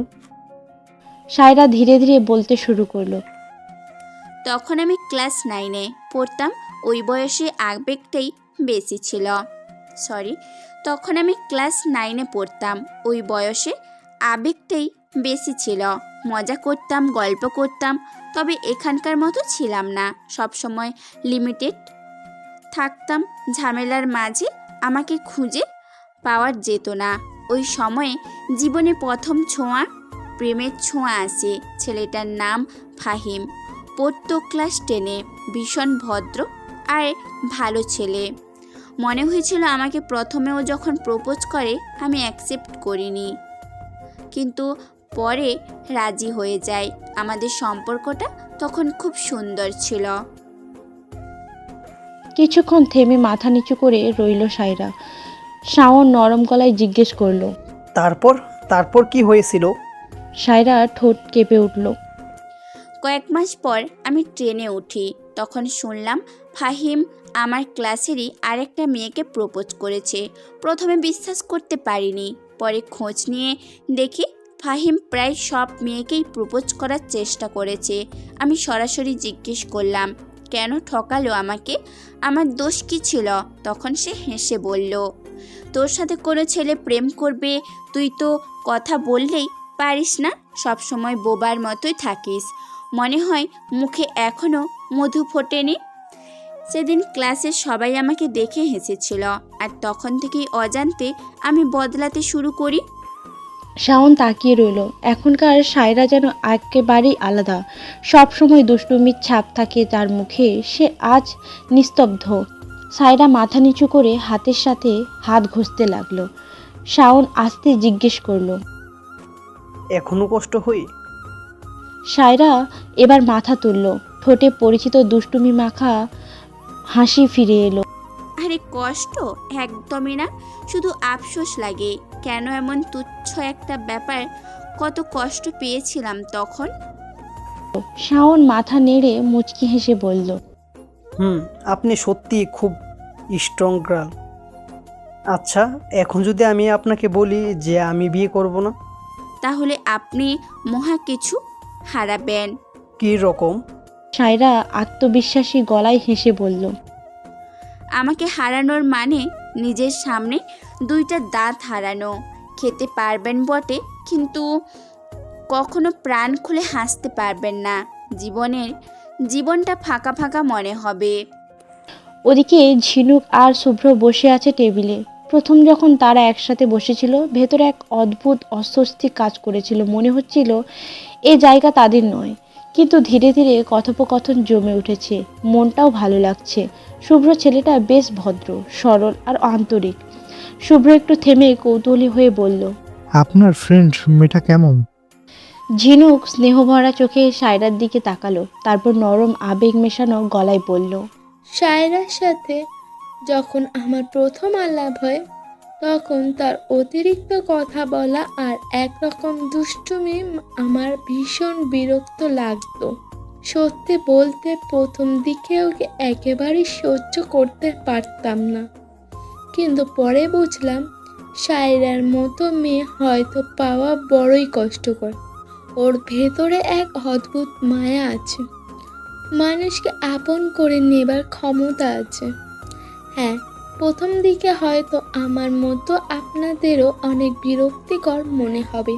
সায়রা ধীরে ধীরে বলতে শুরু করলো। তখন আমি ক্লাস 9-এ পড়তাম। ওই বয়সে আবেগটাই বেশি ছিল। তখন আমি ক্লাস 9-এ পড়তাম। ওই বয়সে আবেগটাই বেশি ছিল। মজা করতাম, গল্প করতাম, তবে এখানকার মতো ছিলাম না। সবসময় লিমিটেড থাকতাম। ঝামেলার মাঝে আমাকে খুঁজে পাওয়া যেত না। ওই সময়ে জীবনে প্রথম ছোঁয়া, প্রেমের ছোঁয়া আসে। ছেলেটার নাম ফাহিম, পড়তো ক্লাস 10-এ। ভীষণ ভদ্র আর ভালো ছেলে। মনে হয়েছিল আমাকে প্রথমেও যখন প্রপোজ করে আমি অ্যাকসেপ্ট করিনি, কিন্তু পরে রাজি হয়ে যায়। আমাদের সম্পর্কটা তখন খুব সুন্দর ছিল। কিছুক্ষণ থেমে মাথা নিচু করে রইল সায়রা। শাওন নরম গলায় জিজ্ঞেস করলো। তারপর কি হয়েছিল? সায়রা ঠোঁট কেঁপে উঠল। কয়েক মাস পর আমি ট্রেনে উঠি। তখন শুনলাম ফাহিম আমার ক্লাসেরই আরেকটা মেয়েকে প্রপোজ করেছে। প্রথমে বিশ্বাস করতে পারিনি, পরে খোঁজ নিয়ে দেখি ফাহিম প্রায় সব মেয়েকেই প্রপোজ করার চেষ্টা করেছে। আমি সরাসরি জিজ্ঞেস করলাম, কেন ঠকালো আমাকে? আমার দোষ কী ছিল? তখন সে হেসে বলল, তোর সাথে কোনো ছেলে প্রেম করবে, তুই তো কথা বললেই পারিস না, সবসময় বোবার মতোই থাকিস। মনে হয় মুখে এখনও মধু ফোটেনি। সেদিন ক্লাসে সবাই আমাকে দেখে হেসেছিল, আর তখন থেকেই অজান্তে আমি বদলাতে শুরু করি। শাওন তাকিয়ে রইল। এখনকার সায়রা যেন একেবারেই আলাদা। সবসময় দুষ্টুমির ছাপ থাকে তার মুখে। সে আজ নিস্তব্ধ। সায়রা মাথা নিচু করে হাতের সাথে হাত ঘষতে লাগলো। শাওন আস্তে জিজ্ঞেস করলো, এখনো কষ্ট হয়? সায়রা এবার মাথা তুলল। ঠোঁটে পরিচিত দুষ্টুমি মাখা হাসি ফিরে এলো। আরে কষ্ট একদমই না, শুধু আফসোস লাগে। কেন এমন তুচ্ছ একটা ব্যাপার, কত কষ্ট পেয়েছিলাম তখন। শাওন মাথা নেড়ে মুচকি হেসে বলল, আপনি সত্যি খুব স্ট্রং গার্ল। আচ্ছা, এখন যদি আমি আপনাকে বলি যে আমি বিয়ে করব না, তাহলে আপনি মহা কিছু হারাবেন। কি রকম? সায়রা আত্মবিশ্বাসী গলায় হেসে বলল, আমাকে হারানোর মানে নিজের সামনে 2টা দাঁত হারানো। খেতে পারবেন বটে, কিন্তু কখনো প্রাণ খুলে হাসতে পারবেন না। জীবনটা ফাঁকা ফাঁকা মনে হবে। ওদিকে ঝিনুক আর শুভ্র বসে আছে টেবিলে। প্রথম যখন তারা একসাথে বসেছিল, ভেতরে এক অদ্ভুত অস্বস্তি কাজ করেছিল। মনে হচ্ছিল এ জায়গা তাদের নয়। কিন্তু ধীরে ধীরে কথোপকথন জমে উঠেছে। মনটাও ভালো লাগছে। শুভ্র ছেলেটা বেশ ভদ্র, সরল আর আন্তরিক। শুভ্র একটু থেমে কৌতূহলী হয়ে বলল, আপনার ফ্রেন্ড মেয়েটা কেমন? ঝিনুক স্নেহভরা চোখে সায়রার দিকে তাকালো, তারপর নরম আবেগ মেশানো গলায় বলল, সায়রার সাথে যখন আমার প্রথম আলাপ হয় তখন তার অতিরিক্ত কথা বলা আর একরকম দুষ্টুমি আমার ভীষণ বিরক্ত লাগতো। সত্যি বলতে প্রথম দিকে ওকে একেবারেই সহ্য করতে পারতাম না, কিন্তু পরে বুঝলাম সায়রার মতো মেয়ে হয়তো পাওয়া বড়ই কষ্টকর। ওর ভেতরে এক অদ্ভুত মায়া আছে, মানুষকে আপন করে নেবার ক্ষমতা আছে। হ্যাঁ, প্রথম দিকে হয়তো আমার মতো আপনাদেরও অনেক বিরক্তিকর মনে হবে,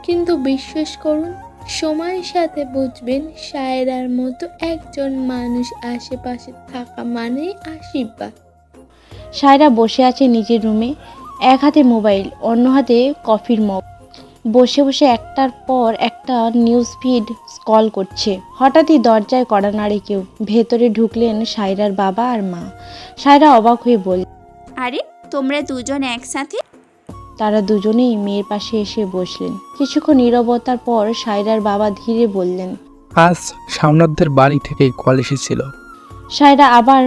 কিন্তু বিশ্বাস করুন, সময়ের সাথে বুঝবেন সায়রার মতো একজন মানুষ আশেপাশে থাকা মানেই আশীর্বাদ। সায়রা বসে আছে নিজের রুমে, এক হাতে মোবাইল, অন্য হাতে কফির মগ। বসে বসে একটার পর একটা নিউজ ফিড স্ক্রল করছে। হঠাৎই দরজায় কড়া নাড়ে কেউ। ভেতরে ঢুকলেন সায়রার বাবা আর মা। সায়রা অবাক হয়ে বলল, আরে তোমরা দুজন একসাথে? তারা দুজনেই মেয়ের পাশে এসে বসলেন। কিছুক্ষণ নীরবতার পর সায়রার বাবা ধীরে বললেন, আজ সামনাদের বাড়ি থেকে কল এসেছিল। সায়রা আবার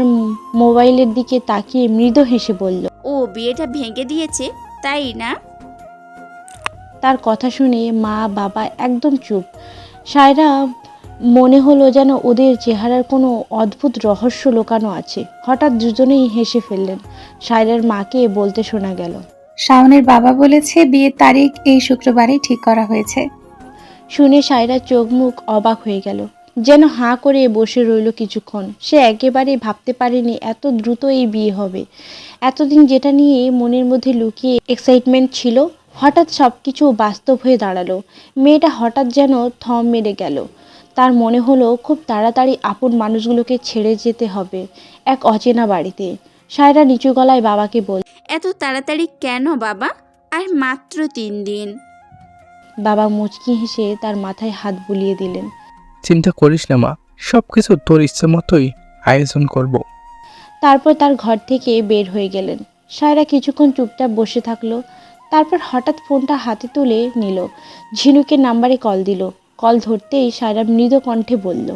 মোবাইলের দিকে তাকিয়ে মৃদু হেসে বলল, ও বিয়েটা ভেঙে দিয়েছে তাই না? তার কথা শুনে মা বাবা একদম চুপ। সায়রা মনে হলো যেন ওদের চেহারার কোনো অদ্ভুত রহস্য লুকানো আছে। হঠাৎ দুজনেই হেসে ফেললেন। সায়রার মাকে বলতে শোনা গেল, শাওনের বাবা বলেছে বিয়ের তারিখ এই শুক্রবারই ঠিক করা হয়েছে। শুনে সায়রার চোখ মুখ অবাক হয়ে গেল, যেন হাঁ করে বসে রইল কিছুক্ষণ। সে একেবারেই ভাবতে পারেনি এত দ্রুত এই বিয়ে হবে। এতদিন যেটা নিয়ে মনের মধ্যে লুকিয়ে এক্সাইটমেন্ট ছিল, হঠাৎ সব কিছু বাস্তব হয়ে দাঁড়ালো। মেয়েটা হঠাৎ যেন থম মেরে গেল। তার মনে হলো খুব তাড়াতাড়ি আপন মানুষগুলোকে ছেড়ে যেতে হবে এক অচেনা বাড়িতে। সায়রা নিচু গলায় বাবাকে বলল, এত তাড়াতাড়ি কেন বাবা? আর মাত্র 3 দিন। বাবা মুচকি হেসে তার মাথায় হাত বুলিয়ে দিলেন। চিন্তা করিস না মা, সবকিছু তোর ইচ্ছে মতোই আয়োজন করব। তারপর তার ঘর থেকে বের হয়ে গেলেন। সায়রা কিছুক্ষণ চুপচাপ বসে থাকলো। তারপর হঠাৎ ফোনটা হাতে তুলে নিল। ঝিনুকের নাম্বারে কল দিল। কল ধরতেই সায়রা মৃদু কণ্ঠে বলল,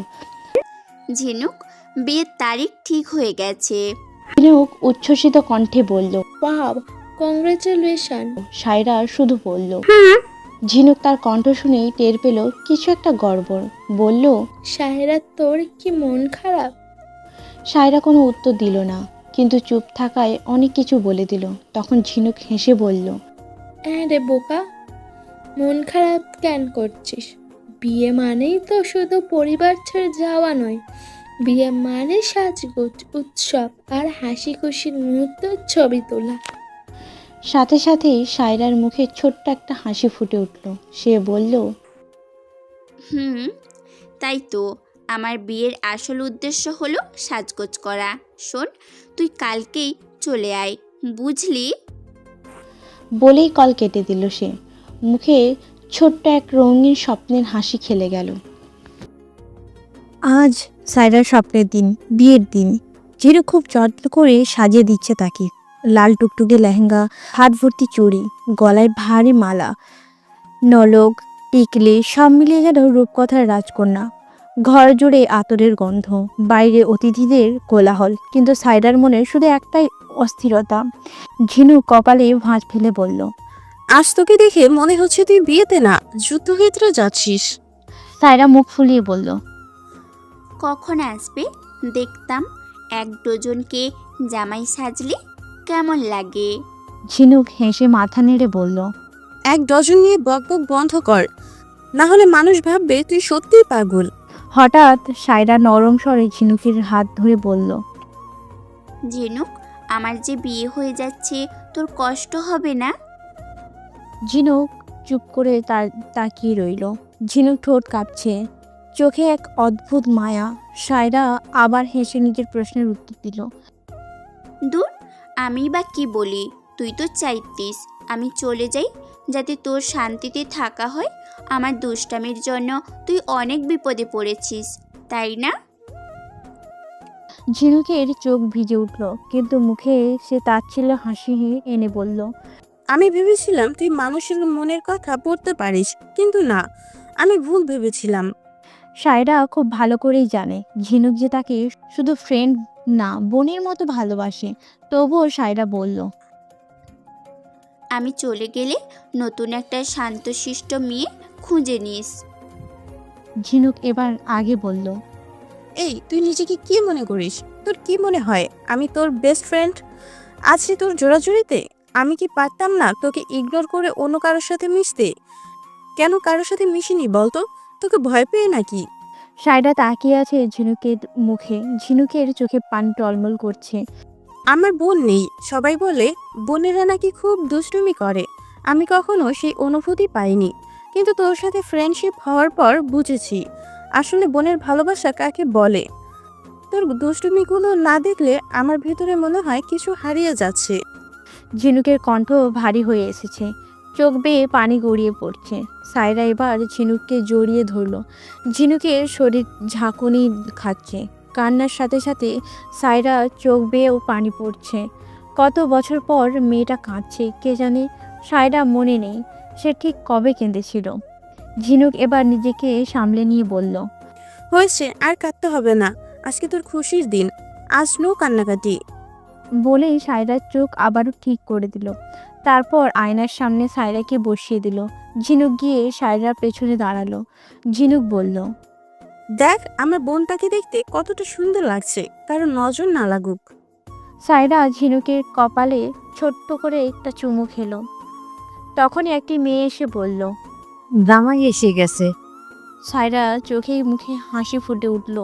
ঝিনুক, বিয়ের তারিখ ঠিক হয়ে গেছে। ঝিনুক উচ্ছ্বসিত কণ্ঠে বলল। Wow, congratulation. সায়রা শুধু বলল। ঝিনুক তার কণ্ঠ শুনেই টের পেল কিছু একটা গড়বড়। বলল, সায়রা, তোর কি মন খারাপ? সায়রা কোনো উত্তর দিল না, কিন্তু চুপ থাকায় অনেক কিছু বলে দিল। তখন ঝিনুক হেসে বলল, হ্যাঁ রে বোকা, মন খারাপ কেন করছিস? বিয়ে মানেই তো শুধু পরিবার ছেড়ে যাওয়া নয়, বিয়ে মানে সাজগোজ, উৎসব আর হাসি খুশির মুহূর্তের ছবি তোলা। সাথে সাথেই সায়রার মুখে ছোট্ট একটা হাসি ফুটে উঠল। সে বলল, তাই তো, আমার বিয়ের আসল উদ্দেশ্য হলো সাজগোজ করা। শোন, তুই কালকেই চলে আয়, বুঝলি? বলেই কল কেটে দিল সে। মুখে ছোট্ট এক রঙিন স্বপ্নের হাসি খেলে গেল। আজ সায়রার স্বপ্নের দিন, বিয়ের দিন। জিরু খুব যত্ন করে সাজিয়ে দিচ্ছে তাকে। লাল টুকটুকে লেহেঙ্গা, হাত ভর্তি চুড়ি, গলায় ভারী মালা, নলক, টিকলি, সব মিলিয়ে যেন রূপকথার রাজকন্যা। ঘর জুড়ে আতরের গন্ধ, বাইরে অতিথিদের কোলাহল, কিন্তু সায়রার মনে শুধু একটাই অস্থিরতা। ঝিনু কপালে ভাঁজ ফেলে বলল, আজ তোকে দেখে মনে হচ্ছে তুই বিয়েতে না, যুদ্ধক্ষেত্রে যাচ্ছিস। সায়রা মুখ ফুলিয়ে বলল, কখন আসবে? দেখতাম 1 ডজনকে জামাই সাজলে কেমন লাগে। ঝিনুক হেসে মাথা নেড়ে বলল, 1 ডজন নিয়ে বকবক বন্ধ কর, না হলে মানুষ ভাববে তুই সত্যিই পাগল। হঠাৎ সায়রা নরম স্বরে ঝিনুকের হাত ধরে বলল, ঝিনুক, আমার যে বিয়ে হয়ে যাচ্ছে, তোর কষ্ট হবে না? ঝিনুক চুপ করে তাকিয়ে রইল। ঝিনুক ঠোঁট কাঁপছে, চোখে এক অদ্ভুত মায়া। সায়রা আবার হেসে নিজের প্রশ্নের উত্তর দিল, দূর, আমি বা কি বলি? তুই তো চাইতিস আমি চলে যাই, যাতে তোর শান্তিতে থাকা হয়। আমার দুষ্টামির জন্য তুই অনেক বিপদে পড়েছিস, তাই না? ঝিনুকের চোখ ভিজে উঠল, কিন্তু মুখে সে তাচ্ছিল্য হাসি এনে বলল, আমি ভেবেছিলাম তুই মানুষের মনের কথা পড়তে পারিস, কিন্তু না, আমি ভুল ভেবেছিলাম। সায়রা খুব ভালো করেই জানে ঝিনুক যে তাকে শুধু ফ্রেন্ড না, বোনের মতো ভালোবাসে। তবুও সায়রা বলল, আমি চলে গেলে নতুন একটা শান্তশিষ্ট মেয়ে খুঁজে নিস। ঝিনুক এবার আগে বলল, এই তুই নিজেকে কি মনে করিস? তোর কি মনে হয় আমি তোর বেস্ট ফ্রেন্ড আছি তোর জোড়াজুড়িতে? আমি কি পারতাম না তোকে ইগনোর করে অন্য কারোর সাথে মিশতে? কেন কারোর সাথে মিশিনি বলতো? তোকে ভয় পেয়ে নাকি? সায়রা তাকিয়ে আছে ঝিনুকের মুখে। ঝিনুকের চোখে পানি টলমল করছে। আমার বোন নেই, সবাই বলে বোনেরা নাকি খুব দুষ্টুমি করে। আমি কখনো সেই অনুভূতি পাইনি, কিন্তু তোর সাথে ফ্রেন্ডশিপ হওয়ার পর বুঝেছি আসলে বোনের ভালোবাসা কাকে বলে। তোর দুষ্টুমিগুলো না দেখলে আমার ভেতরে মনে হয় কিছু হারিয়ে যাচ্ছে। ঝিনুকের কণ্ঠ ভারী হয়ে এসেছে, চোখ বেয়ে পানি গড়িয়ে পড়ছে। সায়রা এবার ঝিনুককে জড়িয়ে ধরল। ঝিনুকের শরীর ঝাঁকুনি খাচ্ছে। কান্নার সাথে সাথে সায়রা চোখ বেয়েও পানি পড়ছে। কত বছর পর মেয়েটা কাঁদছে কে জানে। সায়রা মনে নেই সে ঠিক কবে কেঁদেছিল। ঝিনুক এবার নিজেকে সামলে নিয়ে বলল, হয়েছে, আর কাঁদতে হবে না। আজকে তোর খুশির দিন, আজ নো কান্নাকাটি। বলেই সায়রার চোখ আবারও ঠিক করে দিল। তারপর আয়নার সামনে সায়রাকে বসিয়ে দিল। ঝিনুক গিয়ে সায়রার পেছনে দাঁড়ালো। ঝিনুক বলল, দেখ আমার বোনটাকে দেখতে কতটা সুন্দর লাগছে, কারণ নজর না লাগুক। সায়রা ঝিনুকের কপালে ছোট্ট করে একটা চুমু খেলো। তখনই একটি মেয়ে এসে বলল, জামাই এসে গেছে। সায়রা চোখে মুখে হাসি ফুটে উঠল।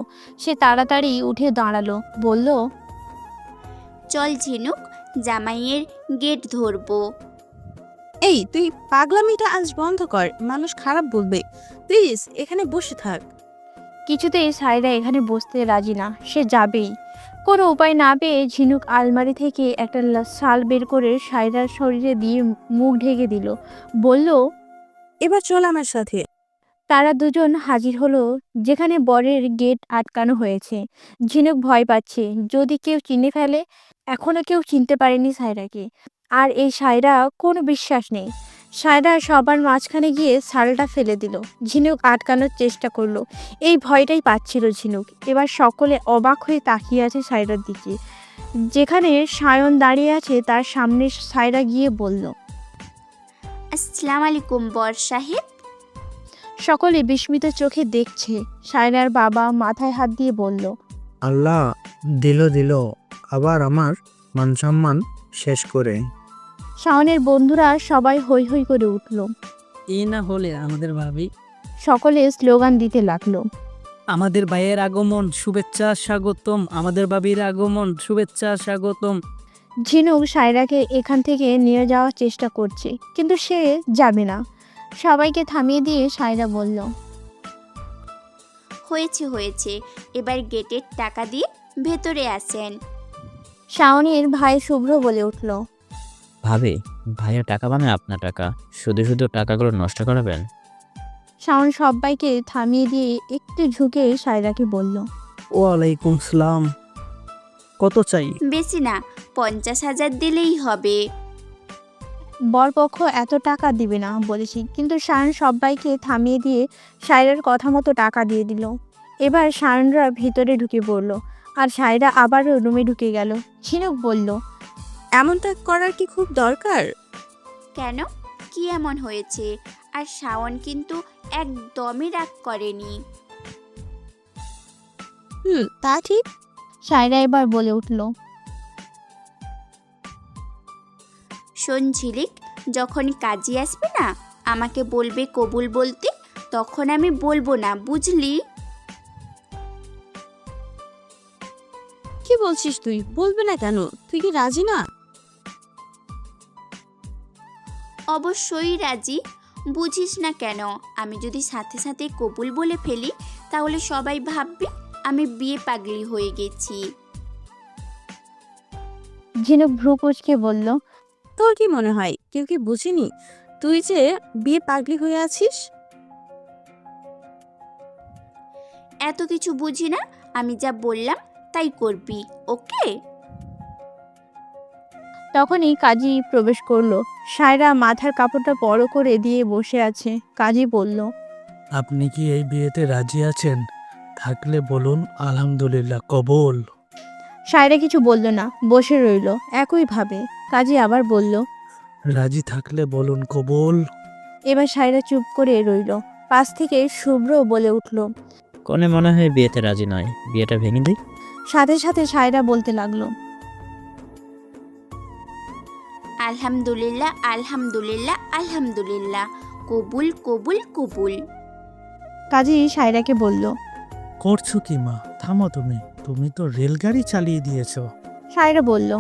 সে তাড়াতাড়ি উঠে দাঁড়ালো, বলল, চল ঝিনুক, জামাইয়ের গেট ধরবো। এই তুই পাগলামিটা আজ বন্ধ কর, মানুষ খারাপ বলবে। প্লিজ এখানে বসে থাক। কিছুতেই সায়রা এখানে বসতে রাজি না, সে যাবেই। কোনো উপায় না পেয়ে ঝিনুক আলমারি থেকে একটা শাল বের করে সায়রার শরীরে দিয়ে মুখ ঢেকে দিল। বলল, এবার চল আমার সাথে। তারা দুজন হাজির হলো যেখানে বরের গেট আটকানো হয়েছে। ঝিনুক ভয় পাচ্ছে যদি কেউ চিনে ফেলে। এখনো কেউ চিনতে পারেনি সায়রাকে। আর এই সায়রা কোনো বিশ্বাস নেই। সায়রা সবার মাঝখানে গিয়ে শালটা ফেলে দিল। ঝিনুক আটকানোর চেষ্টা করলো। এই ভয়টাই পাচ্ছিল ঝিনুক। এবার সকলে অবাক হয়ে তাকিয়ে আছে সায়রার দিকে। যেখানে সায়ন দাঁড়িয়ে আছে তার সামনে সায়রা গিয়ে বলল, আসসালামু আলাইকুম বর সাহেব। সকলে বিস্মিত চোখে দেখছে। সায়রার বাবা মাথায় হাত দিয়ে বলল, আল্লাহ দিল আবার আমার মান সম্মান শেষ করে। শাওনের বন্ধুরা সবাই হৈ হৈ করে উঠল। এ না হলে আমাদের ভাবি, সকলে স্লোগান দিতে লাগলো। আমাদের ভাইয়ের আগমন শুভেচ্ছা স্বাগতম, আমাদের ভাবির আগমন শুভেচ্ছা স্বাগতম। ঝিনুক সায়রাকে এখান থেকে নিয়ে যাওয়ার চেষ্টা করছে, কিন্তু সে যাবে না। সবাইকে থামিয়ে দিয়ে সায়রা বলল, হয়েছে হয়েছে, এবার গেটের টাকা দিয়ে ভেতরে আসেন। শাওনের ভাই শুভ্র বলে উঠল, ভাবি, ভাইয়া টাকা মানে আপনার টাকা, শুধু শুধু টাকাগুলো নষ্ট করাবেন? শাওন সবাইকে থামিয়ে দিয়ে একটু ঝুঁকে সায়রাকে বলল, ওয়ালাইকুম সালাম। কত চাই? বেশি না, 50,000 দিলেই হবে। বরপক্ষ এত টাকা দিবে না বলেছি, কিন্তু শায়ন সবাইকে থামিয়ে দিয়ে সায়রার কথা মতো টাকা দিয়ে দিল। এবার শায়নরা ভিতরে ঢুকে পড়ল আর সায়রা আবারও রুমে ঢুকে গেল। ঝিনুক বলল, এমনটা করার কি খুব দরকার? কেন, কি এমন হয়েছে? আর শাওন কিন্তু একদমই রাগ করেনি। তা ঠিক। সায়রা এবার বলে উঠল, শোন ঝিলিক, যখন কাজে আসবে না আমাকে বলবে কবুল বলতে, তখন আমি বলবো না, বুঝলি? কি বলছিস তুই? বলবে না কেন? তুই কি রাজি না? অবশ্যই রাজি। বুঝিস না কেন? আমি যদি সাথে সাথে কবুল বলে ফেলি তাহলে সবাই ভাববে আমি বিয়ে পাগলি হয়ে গেছি। ঝিনুক ভ্রু কুঁচকে বলল, তোর কি মনে হয় কেউ কি বুঝিনি তুই যে বিয়ে পাগলি হয়ে আছিস? এত কিছু বুঝি না, আমি যা বললাম তাই করবি, ওকে? তখনই কাজী প্রবেশ করলো। সায়রা মাথার কাপড়টা বড় করে দিয়ে বসে আছে। কাজী বলল, আপনি কি এই বিয়েতে রাজি আছেন? থাকলে বলুন আলহামদুলিল্লাহ, কবুল। সায়রা কিছু বলল না, বসে রইল একইভাবে। কাজী আবার বলল, রাজি থাকলে বলুন কবুল। এবার সায়রা চুপ করে রইল। পাশ থেকে শুভ্র বলে উঠল। কোনে মনে হয় বিয়েতে রাজি নয়, বিয়েটা ভেঙে দিই। সাথে সাথে সায়রা বলতে লাগলো, আলহামদুলিল্লাহ আলহামদুলিল্লাহ আলহামদুলিল্লাহ, কবুল কবুল কবুল। কাজী সায়রাকে বলল। করছো কি মা? থামো তুমি, তুমি তো রেলগাড়ি চালিয়ে দিয়েছো। সায়রা বলল।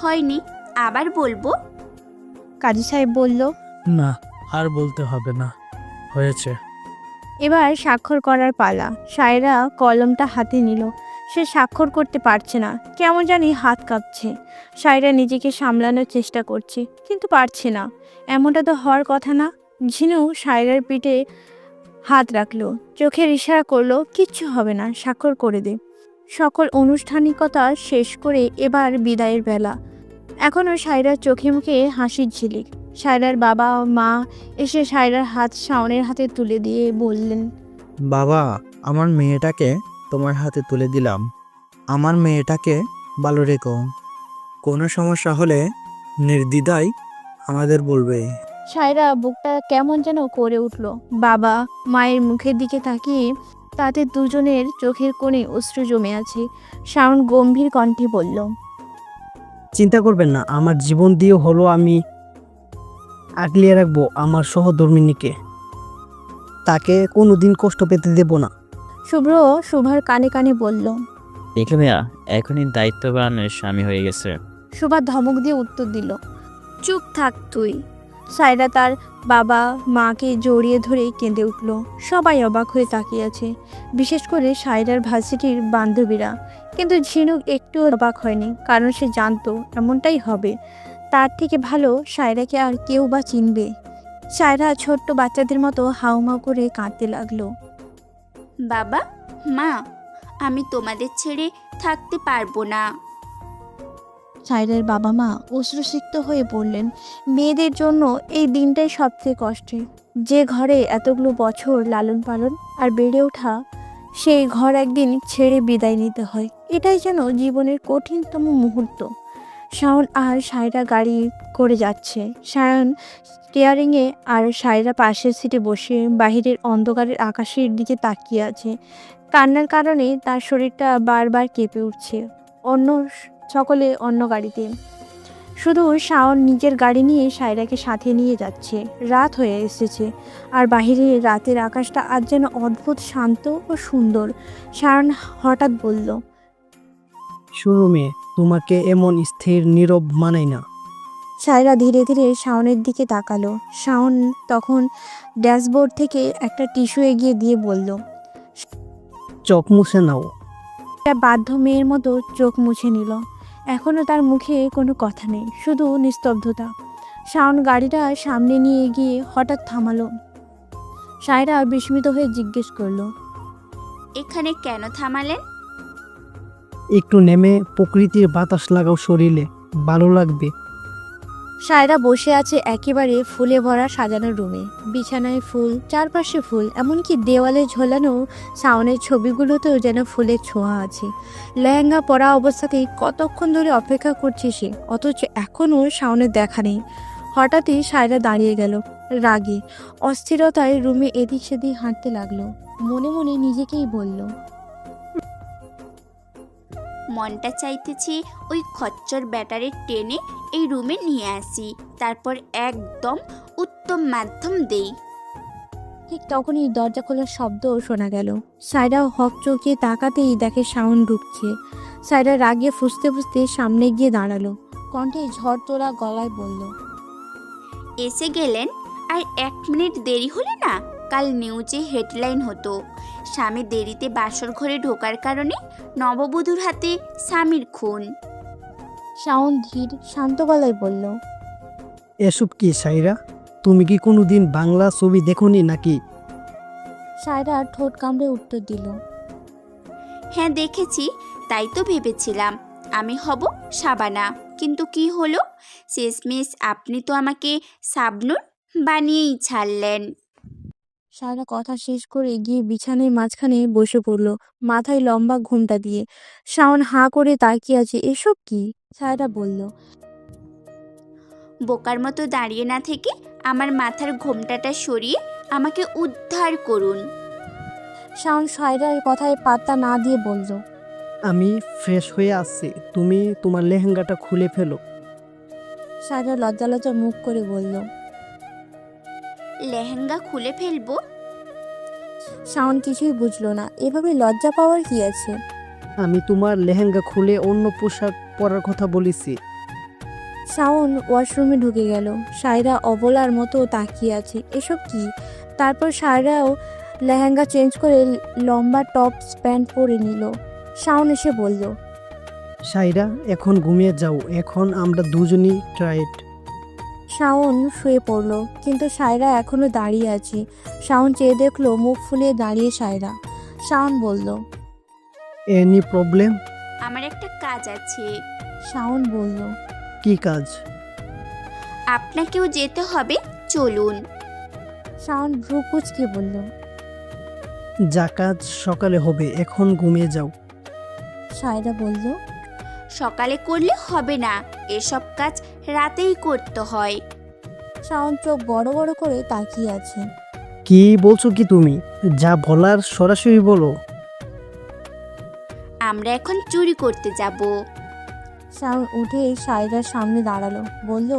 হয়নি, আবার বলবো? কাজী সাহেব বলল। না, আর বলতে হবে না, হয়েছে। এবার স্বাক্ষর করার পালা। সায়রা কলমটা হাতে নিল। সে স্বাক্ষর করতে পারছে না, কেমন জানি হাত কাঁপছে। সায়রা নিজেকে সামলানোর চেষ্টা করছে, কিন্তু পারছে না। এমনটা তো হওয়ার কথা না। ঝিনু সায়রার পিঠে হাত রাখলো, চোখের ইশারা করলো, কিচ্ছু হবে না, স্বাক্ষর করে দে। সকল আনুষ্ঠানিকতা শেষ করে এবার বিদায়ের বেলা। এখনও সায়রার চোখে মুখে হাসির ঝিলিক। সায়রার বাবা ও মা এসে সায়রার হাত শাওনের হাতে তুলে দিয়ে বললেন, বাবা, আমার মেয়েটাকে তোমার হাতে তুলে দিলাম। আমার মেয়েটাকে ভালো রেখো। কোনো সমস্যা হলে নির্দ্বিধায় আমাদের বলবে। সায়রা বুকটা কেমন যেন করে উঠল। বাবা মায়ের মুখের দিকে তাকিয়ে তাদের দুজনের চোখের কোণে অশ্রু জমে আছে। শাওন গম্ভীর কণ্ঠে বলল, চিন্তা করবেন না, আমার জীবন দিয়ে হলো আমি আগলিয়ে রাখবো আমার সহধর্মিনীকে। তাকে কোনোদিন কষ্ট পেতে দেব না। শুভ্র শুভার কানে কানে বলল। দেখলে ভাইয়া, এখনই দায়িত্ববান স্বামী হয়ে গেছে। শুভা ধমক দিয়ে উত্তর দিল। চুপ থাক তুই। সায়রা তার বাবা মাকে জড়িয়ে ধরে কেঁদে উঠল। সবাই অবাক হয়ে তাকিয়ে আছে, বিশেষ করে সায়রার ভার্সিটির বান্ধবীরা। কিন্তু ঝিনুক একটু অবাক হয়নি, কারণ সে জানতো এমনটাই হবে। তার থেকে ভালো সায়রাকে আর কেউ বা চিনবে। সায়রা ছোট্ট বাচ্চাদের মতো হাউমাউ করে কাঁদতে লাগলো। বাবা মা, আমি তোমাদের ছেড়ে থাকতে পারবো না। সায়রার বাবা মা অশ্রুসিক্ত হয়ে পড়লেন। মেয়েদের জন্য এই দিনটাই সবচেয়ে কষ্টের। যে ঘরে এতগুলো বছর লালন পালন আর বেড়ে ওঠা, সেই ঘর একদিন ছেড়ে বিদায় নিতে হয়। এটাই যেন জীবনের কঠিনতম মুহূর্ত। শাওন আর সায়রা গাড়ি করে যাচ্ছে। শায়ন স্টিয়ারিংয়ে আর সায়রা পাশের সিটে বসে বাহিরের অন্ধকারের আকাশের দিকে তাকিয়ে আছে। কান্নার কারণে তার শরীরটা বারবার কেঁপে উঠছে। সকলে অন্য গাড়িতে, শুধু শাওন নিজের গাড়ি নিয়ে সায়রাকে সাথে নিয়ে যাচ্ছে। রাত হয়ে এসেছে আর বাহিরে রাতের আকাশটা আজ যেন অদ্ভুত শান্ত ও সুন্দর। শাওন হঠাৎ বলল, শুরু মেয়ে, তোমাকে এমন স্থির নীরব মানায় না। সায়রা ধীরে ধীরে শাওনের দিকে তাকালো। শাওন তখন ড্যাশবোর্ড থেকে একটা টিস্যু এগিয়ে দিয়ে বলল, চোখ মুছে নাও। বাধ্য মেয়ের মতো চোখ মুছে নিল। এখনো তার মুখে কোনো কথা নেই, শুধু নিস্তব্ধতা। শাওন গাড়িটা সামনে নিয়ে গিয়ে হঠাৎ থামালো। সায়রা বিস্মিত হয়ে জিজ্ঞেস করলো, এখানে কেন থামালেন? একটু নেমে প্রকৃতির বাতাস লাগাও শরীরে, ভালো লাগবে। সায়রা বসে আছে একেবারে ফুলে ভরা সাজানো রুমে। বিছানায় ফুল, চারপাশে ফুল, এমনকি দেওয়ালে ঝোলানো শাওনের ছবিগুলোতেও যেন ফুলের ছোঁয়া আছে। লেহেঙ্গা পরা অবস্থাতেই কতক্ষণ ধরে অপেক্ষা করছে সে, অথচ এখনও শাওনের দেখা নেই। হঠাৎই সায়রা দাঁড়িয়ে গেল, রাগে অস্থিরতায় রুমে এদিক সেদিক হাঁটতে লাগলো। মনে মনে নিজেকেই বলল, মনটা চাইতেছি ওই খচ্চর ব্যাটারের টেনে এই রুমে নিয়ে আসি, তারপর একদম উত্তম মাধ্যম দেই। ঠিক তখনই দরজা খোলার শব্দও শোনা গেল। সায়রা হক চোখে তাকাতেই দেখে শাওন ঢুকছে। সায়রা রাগে ফুঁসতে ফুঁসতে সামনে গিয়ে দাঁড়ালো, কণ্ঠে ঝড় তোলা গলায় বলল, এসে গেলেন? আর 1 মিনিট দেরি হলে না, কাল নিউজে হেডলাইন হতো, স্বামী দেরিতে বাসর ঘরে ঢোকার কারণে নববধূর হাতে স্বামীর খুন। শাওন ধীর শান্ত গলায় বলল, এসব কি সায়রা? তুমি কি কোনোদিন বাংলা ছবি দেখোনি নাকি? সায়রা ঠোঁট কামড়ে উত্তর দিল, হ্যাঁ দেখেছি, তাই তো ভেবেছিলাম আমি হব শাবানা, কিন্তু কি হলো, শেষমেশ আপনি তো আমাকে শাবনূর বানিয়েই ছাড়লেন। সায়রা কথা শেষ করে গিয়ে বিছানার মাঝখানে বসে পড়ল, মাথায় লম্বা ঘুমটা দিয়ে। শাওন হাঁ করে তাকিয়ে আছে। এসব কি? সায়রা বলল, বোকার মতো দাঁড়িয়ে না থেকে আমার মাথার ঘোমটাটা সরিয়ে আমাকে উদ্ধার করুন। শাওন সায়রার কথায় পাত্তা না দিয়ে বলল, আমি ফ্রেশ হয়ে আসছি, তুমি তোমার লেহেঙ্গাটা খুলে ফেলো। সায়রা লজ্জা লজ্জা মুখ করে বলল। লেহেঙ্গা খুলে ফেলবো? শাওন কিছুই বুঝলো না, এভাবে লজ্জা পাওয়ার কি আছে। আমি তোমার লেহেঙ্গা খুলে অন্য পোশাক পরার কথা বলেছি। শাওন ওয়াশরুমে ঢুকে গেল। সায়রা অবলার মতো তাকিয়ে আছে, এসব কি? তারপর সায়রাও লেহেঙ্গা চেঞ্জ করে লম্বা টপস প্যান্ট পরে নিল। শাওন এসে বলল, সাইরা, এখন ঘুমিয়ে যাও, এখন আমরা দুজনই টায়ার্ড। শাওন শুয়ে পড়ল, কিন্তু সায়রা এখনো দাঁড়িয়ে আছে। শাওন চেয়ে দেখলো মুখ ফুলিয়ে দাঁড়িয়ে সায়রা। শাওন বলল, এনি প্রবলেম? আমার একটা কাজ আছে। শাওন বলল, কি কাজ? আপনাকেও যেতে হবে, চলুন। শাওন ভ্রু কুঁচকে বলল, যা কাজ সকালে হবে, এখন ঘুমিয়ে যাও। সায়রা বলল, সকালে করলে হবে না, এসব কাজ রাতেই করতে হয়। শাওন চোখ বড় বড় করে তাকিয়ে আছে। কি বলছো কি তুমি? যা বলার সরাসরি বলো। আমরা এখন চুরি করতে যাব। শাওন উঠে সায়রার সামনে দাঁড়ালো, বলল,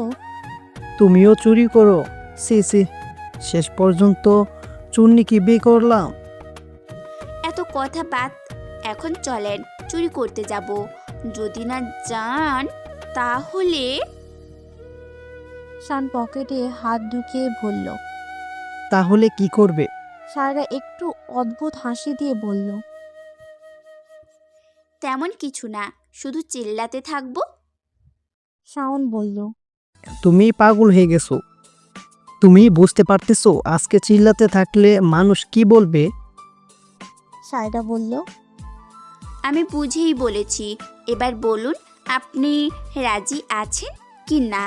তুমিও চুরি করো? সি সি, শেষ পর্যন্ত চুন্নি কি বিয়ে করলাম? এত কথা বাদ, এখন চলেন, চুরি করতে যাব। যদি না যান তাহলে। শাওন পকেটে হাত ঢুকিয়ে বলল। তাহলে কি করবে? সায়রা একটু অদ্ভুত হাসি দিয়ে বলল, তেমন কিছু না, শুধু চিল্লাতে থাকবো। শাওন বলল, তুমি পাগল হয়ে গেছো। তুমি বুঝতে পারতেছো আজকে চিল্লাতে থাকলে মানুষ কি বলবে? সায়রা বলল, আমি বুঝেই বলেছি, এবার বলুন আপনি রাজি আছেন কি না।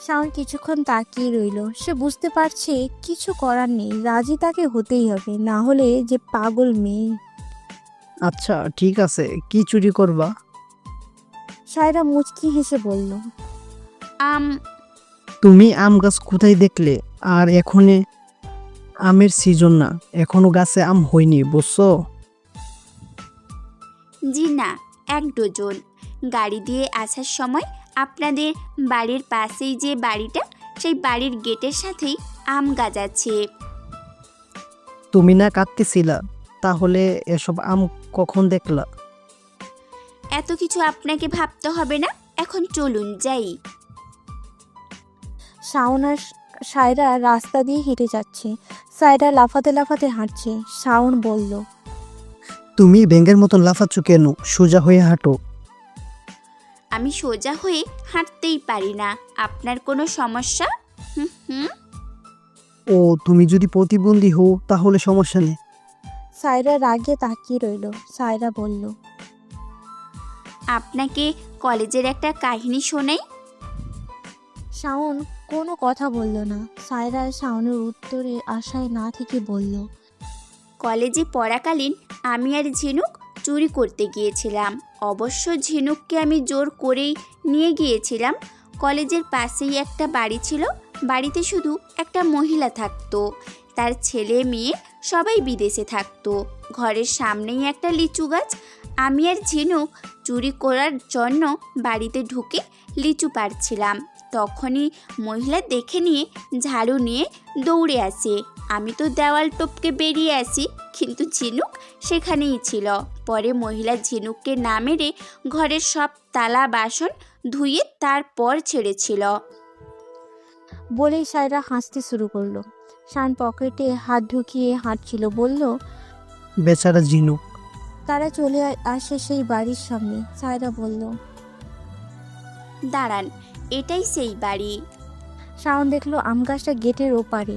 শাওন কিছুক্ষণ তাকিয়ে রইল। সে বুঝতে পারছে কিছু করার নেই, রাজি তাকে হতেই হবে, না হলে যে পাগল মেয়ে। আচ্ছা ঠিক আছে, কি চুরি করবা? সায়রা মুচকি হেসে বলল, তুমি আম গাছ কোথায় দেখলে? আর এখনে আমের সিজন না, এখনো গাছে আম হয়নি, বুঝছো? জি না, 1 ডজন। গাড়ি দিয়ে আসার সময় আপনাদের বাড়ির পাশেই যে বাড়িটা, সেই বাড়ির গেটের সাথেই আম গাছ আছে। তুমি না কাঁদতেছিলা, তাহলে এসব আম কখন দেখলা? এত কিছু আপনাকে ভাবতে হবে না, এখন চলুন যাই। শাওন আর সায়রা রাস্তা দিয়ে হেঁটে যাচ্ছে। সায়রা লাফাতে লাফাতে হাঁটছে। শাওন বলল, তুমি ব্যাঙের মতন লাফাচ্ছ কেন? সোজা হয়ে হাঁটো। আমি সোজা হয়ে হাঁটতেই পারি না, আপনার কোনো সমস্যা? হুম। ও, তুমি যদি প্রতিবন্ধী হও তাহলে সমস্যা নেই। সায়রা রাগে তাকিয়ে রইল। সায়রা বলল, আপনাকে কলেজের একটা কাহিনী শোনাই। শাওন কোনো কথা বলল না। সায়রা শাওনের উত্তরে আশায় না থেকে বলল, কলেজে পড়াকালীন আমি আর ঝিনুক চুরি করতে গিয়েছিলাম। অবশ্য ঝিনুককে আমি জোর করেই নিয়ে গিয়েছিলাম। কলেজের পাশেই একটা বাড়ি ছিল, বাড়িতে শুধু একটা মহিলা থাকতো, তার ছেলে মেয়ে সবাই বিদেশে থাকতো। ঘরের সামনেই একটা লিচু গাছ। আমি আর ঝিনুক চুরি করার জন্য বাড়িতে ঢুকে লিচু পাড়ছিলাম। তখনই মহিলা দেখে নিয়ে ঝাড়ু নিয়ে দৌড়ে আসে। আমি তো দেওয়াল টপকে বেরিয়ে আসি, কিন্তু ঝিনুক সেখানেই ছিল। পরে মহিলা ঝিনুককে না মেরে ঘরের সব তালা বাসন ধুয়ে তারপর ছেড়েছিল। বলেই সায়রা হাসতে শুরু করলো। শান পকেটে হাত ঢুকিয়ে হাঁটছিল, বলল, বেচারা ঝিনুক। তারা চলে আসে সেই বাড়ির সামনে। সায়রা বলল, দাঁড়ান, এটাই সেই বাড়ি। শাওন দেখলো আম গাছটা গেটের ওপারে।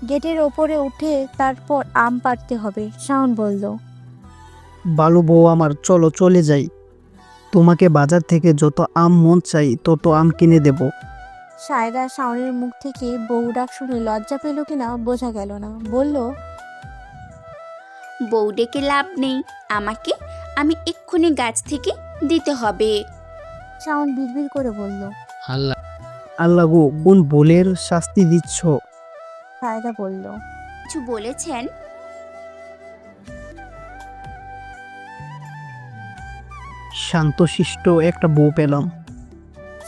গেটের ওপরে উঠে তারপর আম পাড়তে হবে। শাওন বলল, বালু বউ আমার, চলো চলে যাই। তোমাকে বাজার থেকে যত আম মন চাই তত আম কিনে দেব। সায়রা শাওনের মুখ থেকে বউ ডাক শুনে লজ্জা পেল কিনা বোঝা গেল না। বলল, বউ ডেকে লাভ নেই, আমি এক্ষুনি গাছ থেকে দিতে হবে। শাওন বিড়বিড় করে বলল, আল্লাহ আল্লাহ গো, কোন ভুলের শাস্তি দিচ্ছ? সায়রা বলল। কিছু বলেছেন? শান্তশিষ্ট একটা বউ পেলাম।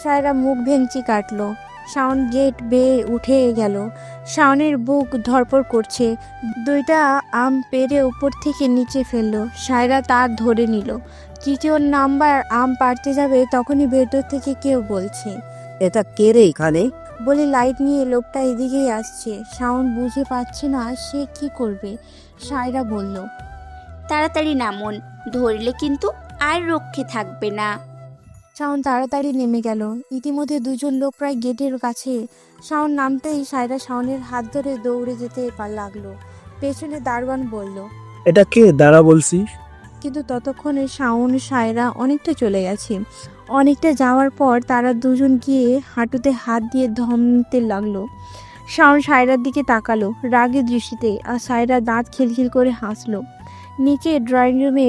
সায়রা মুখ ভেঙচি কাটলো। শাওন গেট বেয়ে উঠে গেল। শাওনের বুক ধরপড় করছে। দুইটা আম পেড়ে উপর থেকে নিচে ফেললো। সায়রা তার ধরে নিল। তৃতীয় নাম্বার আম পাড়তে যাবে তখনই ভেতর থেকে কেউ বলছে, এটা কে রে এখানে? বলে লাইট নিয়ে লোকটা এদিকেই আসছে। শাওন বুঝে পাচ্ছে না সে কি করবে। সায়রা বলল, তাড়াতাড়ি নামুন, ধরলে কিন্তু আর রক্ষে থাকবে না। শাওন তাড়াতাড়ি নেমে গেল। ইতিমধ্যে দুজন লোক প্রায় গেটের কাছে। শাওন নামতেই সায়রা শাওনের হাত ধরে দৌড়ে যেতে লাগলো। পেছনে দারোয়ান বলল, এটা কে দাঁড়া বলছিস? কিন্তু ততক্ষণে শাওন সায়রা অনেকটা চলে গেছে। অনেকটা যাওয়ার পর তারা দুজন গিয়ে হাঁটুতে হাত দিয়ে ধমতে লাগলো। শাওন সায়রার দিকে তাকালো রাগের দৃষ্টিতে, আর সায়রা দাঁত খিলখিল করে হাসলো। নিচে ড্রয়িং রুমে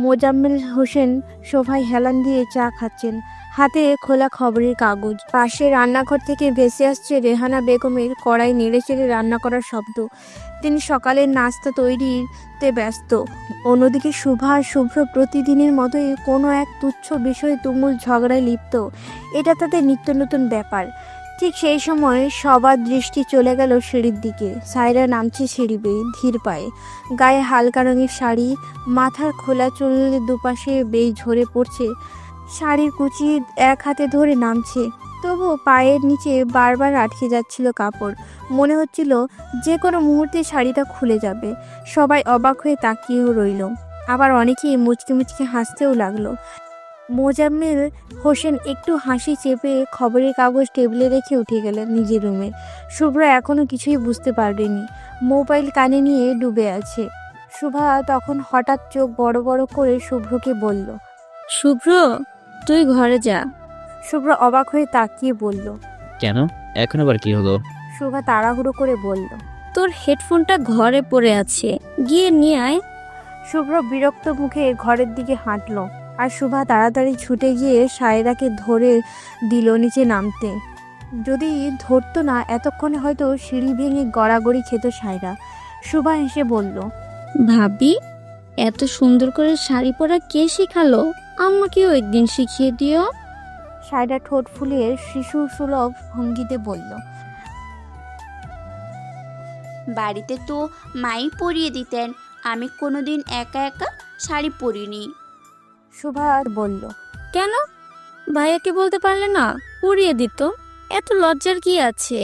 মোজাম্মেল হোসেন সোফায় হেলান দিয়ে চা খাচ্ছেন, হাতে খোলা খবরের কাগজ। পাশে রান্নাঘর থেকে ভেসে আসছে রেহানা বেগমের কড়াই নেড়েচেড়ে রান্না করার শব্দ। তিনি সকালের নাস্তা তৈরিতে ব্যস্ত। অন্যদিকে শুভা আর শুভ্র প্রতিদিনের মতোই কোনো এক তুচ্ছ বিষয়ে তুমুল ঝগড়ায় লিপ্ত। এটা তাদের নিত্য নতুন ব্যাপার। ঠিক সেই সময় সবার দৃষ্টি চলে গেল সিঁড়ির দিকে। সায়রা নামছে সিঁড়ি বেয়ে ধীর পায়ে। গায়ে হালকা রঙের শাড়ি, মাথার খোলা চুলের দুপাশে বেয়ে ঝরে পড়ছে। শাড়ির কুচি এক হাতে ধরে নামছে, তবুও পায়ের নিচে বারবার আটকে যাচ্ছিল কাপড়। মনে হচ্ছিল যে কোনো মুহূর্তে শাড়িটা খুলে যাবে। সবাই অবাক হয়ে তাকিয়েও রইল, আবার অনেকেই মুচকে মুচকে হাসতেও লাগলো। মোজাম্মেল হোসেন একটু হাসি চেপে খবরের কাগজ টেবিলে রেখে উঠে গেলেন নিজের রুমে। শুভ্র এখনো কিছুই বুঝতে পারেনি, মোবাইল কানে নিয়ে ডুবে আছে। শুভা তখন হঠাৎ চোখ বড় বড় করে শুভ্রকে বলল, শুভ্র, তুই ঘরে যা। শুভ্র অবাক হয়ে তাকিয়ে বলল। কেন? এখন আবার কি হলো? শুভা তাড়াহুড়ো করে বলল, তোর হেডফোনটা ঘরে পড়ে আছে, গিয়ে নিয়ে আয়। শুভ্র বিরক্ত মুখে ঘরের দিকে হাঁটলো, আর শুভা তাড়াতাড়ি ছুটে গিয়ে সায়রাকে ধরে দিল নিচে নামতে। যদি ধরতো না এতক্ষণে হয়তো সিঁড়ি ভেঙে গড়াগড়ি খেত সায়রা। শুভা হেসে বলল, ভাবি, এত সুন্দর করে শাড়ি পরা কে শিখালো? আমাকেও একদিন শিখিয়ে দিও। সায়রা ঠোঁট ফুলিয়ে শিশু সুলভ ভঙ্গিতে বলল, বাড়িতে তো মাই পরিয়ে দিতেন, আমি কোনোদিন একা একা শাড়ি পরিনি। শুভা বলল, কেন? ভাইয়াকে বলতে পারলে না পরিয়ে দিত? এত লজ্জার কি আছে?